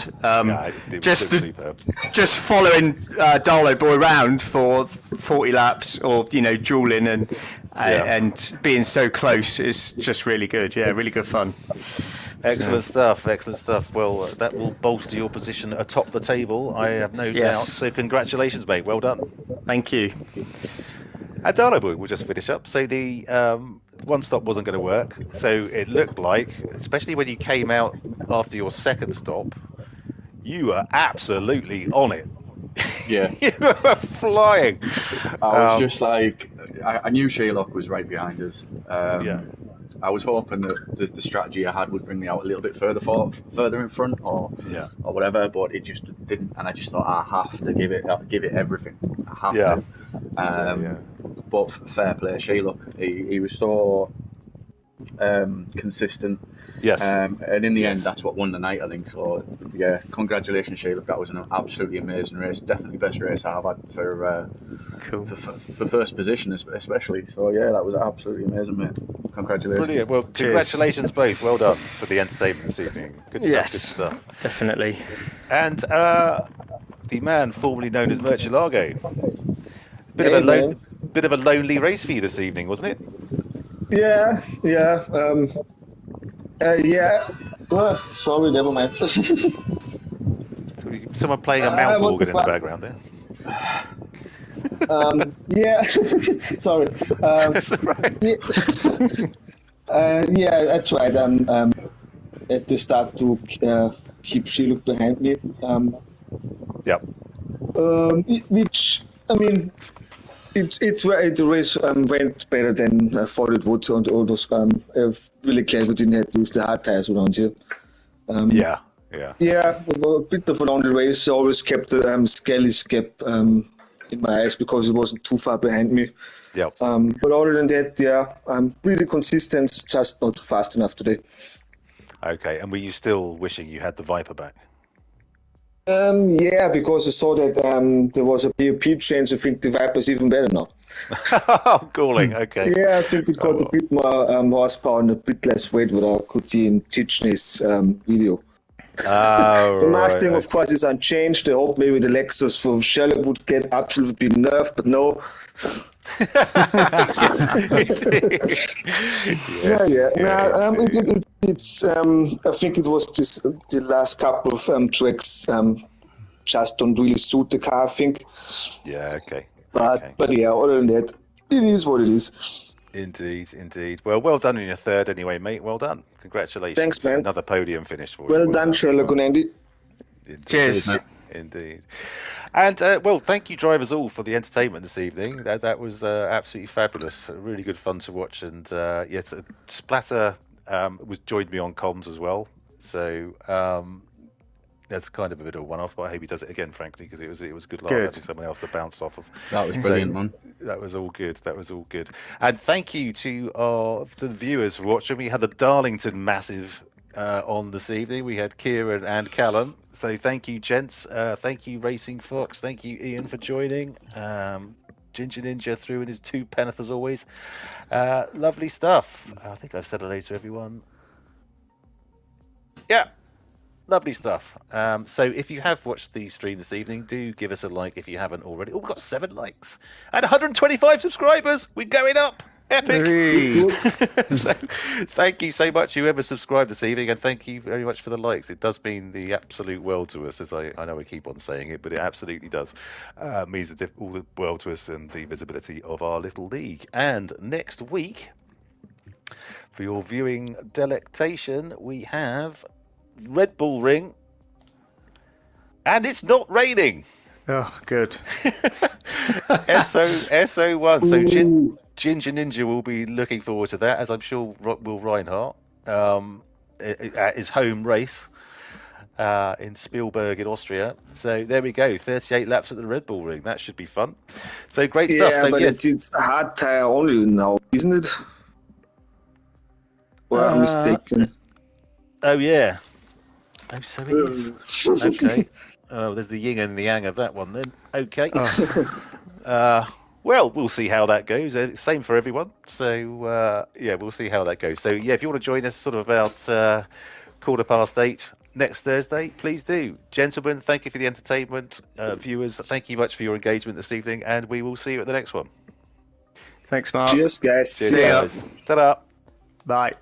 Speaker 5: Just following Darlow boy around for 40 laps, or dueling and being so close is just really good. Yeah, really good fun.
Speaker 1: Excellent stuff. Well, that will bolster your position atop the table, I have no doubt. So congratulations, mate. Well done.
Speaker 5: Thank you.
Speaker 1: And Darlow boy, we'll just finish up. So the one stop wasn't going to work. So it looked like, especially when you came out after your second stop, you were absolutely on it.
Speaker 4: Yeah.
Speaker 1: You were flying.
Speaker 4: I was just like, I knew Sherlock was right behind us. I was hoping that the strategy I had would bring me out a little bit further in front, or whatever, but it just didn't. And I just thought I have to give it everything. I have to. But fair play, Sherlock. He was so consistent.
Speaker 1: Yes.
Speaker 4: And in the end, that's what won the night, I think. So yeah, congratulations, Sherlock. That was an absolutely amazing race. Definitely best race I've had for first position, especially. So yeah, that was absolutely amazing, mate. Congratulations.
Speaker 1: Brilliant. Well, congratulations both. Well done for the entertainment this evening. Good stuff.
Speaker 5: Yes,
Speaker 1: good stuff.
Speaker 5: Definitely.
Speaker 1: And the man formerly known as Murcielago. Bit of a lonely race for you this evening, wasn't it?
Speaker 3: Yeah. Well, sorry, never mind.
Speaker 1: Someone playing a mouth organ in the background there.
Speaker 3: Yeah. Sorry.
Speaker 1: That's all right.
Speaker 3: I tried at the start to keep Sherlock behind me. Which, I mean, the race went better than I thought it would on all those. Really glad we didn't have to use the hard tires around here. Yeah, a bit of a lonely race. I always kept the Skelly's gap in my eyes because it wasn't too far behind me.
Speaker 1: Yeah.
Speaker 3: But other than that, I'm really consistent, just not fast enough today.
Speaker 1: Okay, and were you still wishing you had the Viper back?
Speaker 3: Yeah, because I saw that there was a POP change. I think the Viper's even better now.
Speaker 1: Oh, galling. Okay.
Speaker 3: Yeah, I think it got a bit more horsepower and a bit less weight, what I could see in Tichney's video. The Mustang, of course, is unchanged. I hope maybe the Lexus from Sherlock would get absolutely nerfed, but no. It's. I think it was the last couple of tracks just don't really suit the car, I think.
Speaker 1: Yeah. Okay.
Speaker 3: But yeah, other than that, it is what it is.
Speaker 1: Indeed. Well done in your third anyway, mate. Well done. Congratulations.
Speaker 3: Thanks, man.
Speaker 1: Another podium finish for you.
Speaker 3: Well done, Sherlock and Andy.
Speaker 5: Cheers.
Speaker 1: Indeed. And thank you, drivers, all for the entertainment this evening. That was absolutely fabulous. Really good fun to watch. And yes, Splatter joined me on comms as well. So that's kind of a bit of a one-off, but I hope he does it again, frankly, because it was a good laugh having someone else to bounce off of.
Speaker 4: That was brilliant, man.
Speaker 1: That was all good. And thank you to the viewers for watching. We had the Darlington Massive on this evening. We had Kieran and Callum. So thank you, gents. Thank you, Racing Fox. Thank you, Ian, for joining. Ginger Ninja threw in his 2 penneth as always. Lovely stuff. I think I've said hello to everyone. Yeah. Lovely stuff. So if you have watched the stream this evening, do give us a like if you haven't already. Oh, we've got 7 likes and 125 subscribers. We're going up. Epic. So, thank you so much, whoever subscribed this evening, and thank you very much for the likes. It does mean the absolute world to us, as I know we keep on saying it, but it absolutely does. Means all the world to us and the visibility of our little league. And next week, for your viewing delectation, we have Red Bull Ring, and it's not raining.
Speaker 5: Oh, good.
Speaker 1: SO1. So Ginger Ninja will be looking forward to that, as I'm sure will Reinhardt, at his home race in Spielberg in Austria. So there we go, 38 laps at the Red Bull Ring. That should be fun. So great stuff.
Speaker 3: Yeah, but it's hard tire only now, isn't it? Or I'm mistaken.
Speaker 1: Oh, yeah. Oh, so it is. Okay. Oh, there's the yin and the yang of that one then. Okay. Well, we'll see how that goes. Same for everyone. So, we'll see how that goes. So, yeah, if you want to join us sort of about 8:15 next Thursday, please do. Gentlemen, thank you for the entertainment. Viewers, thank you much for your engagement this evening, and we will see you at the next one.
Speaker 5: Thanks, Mark.
Speaker 3: Cheers, guys.
Speaker 1: See you guys. Ta-da.
Speaker 5: Bye.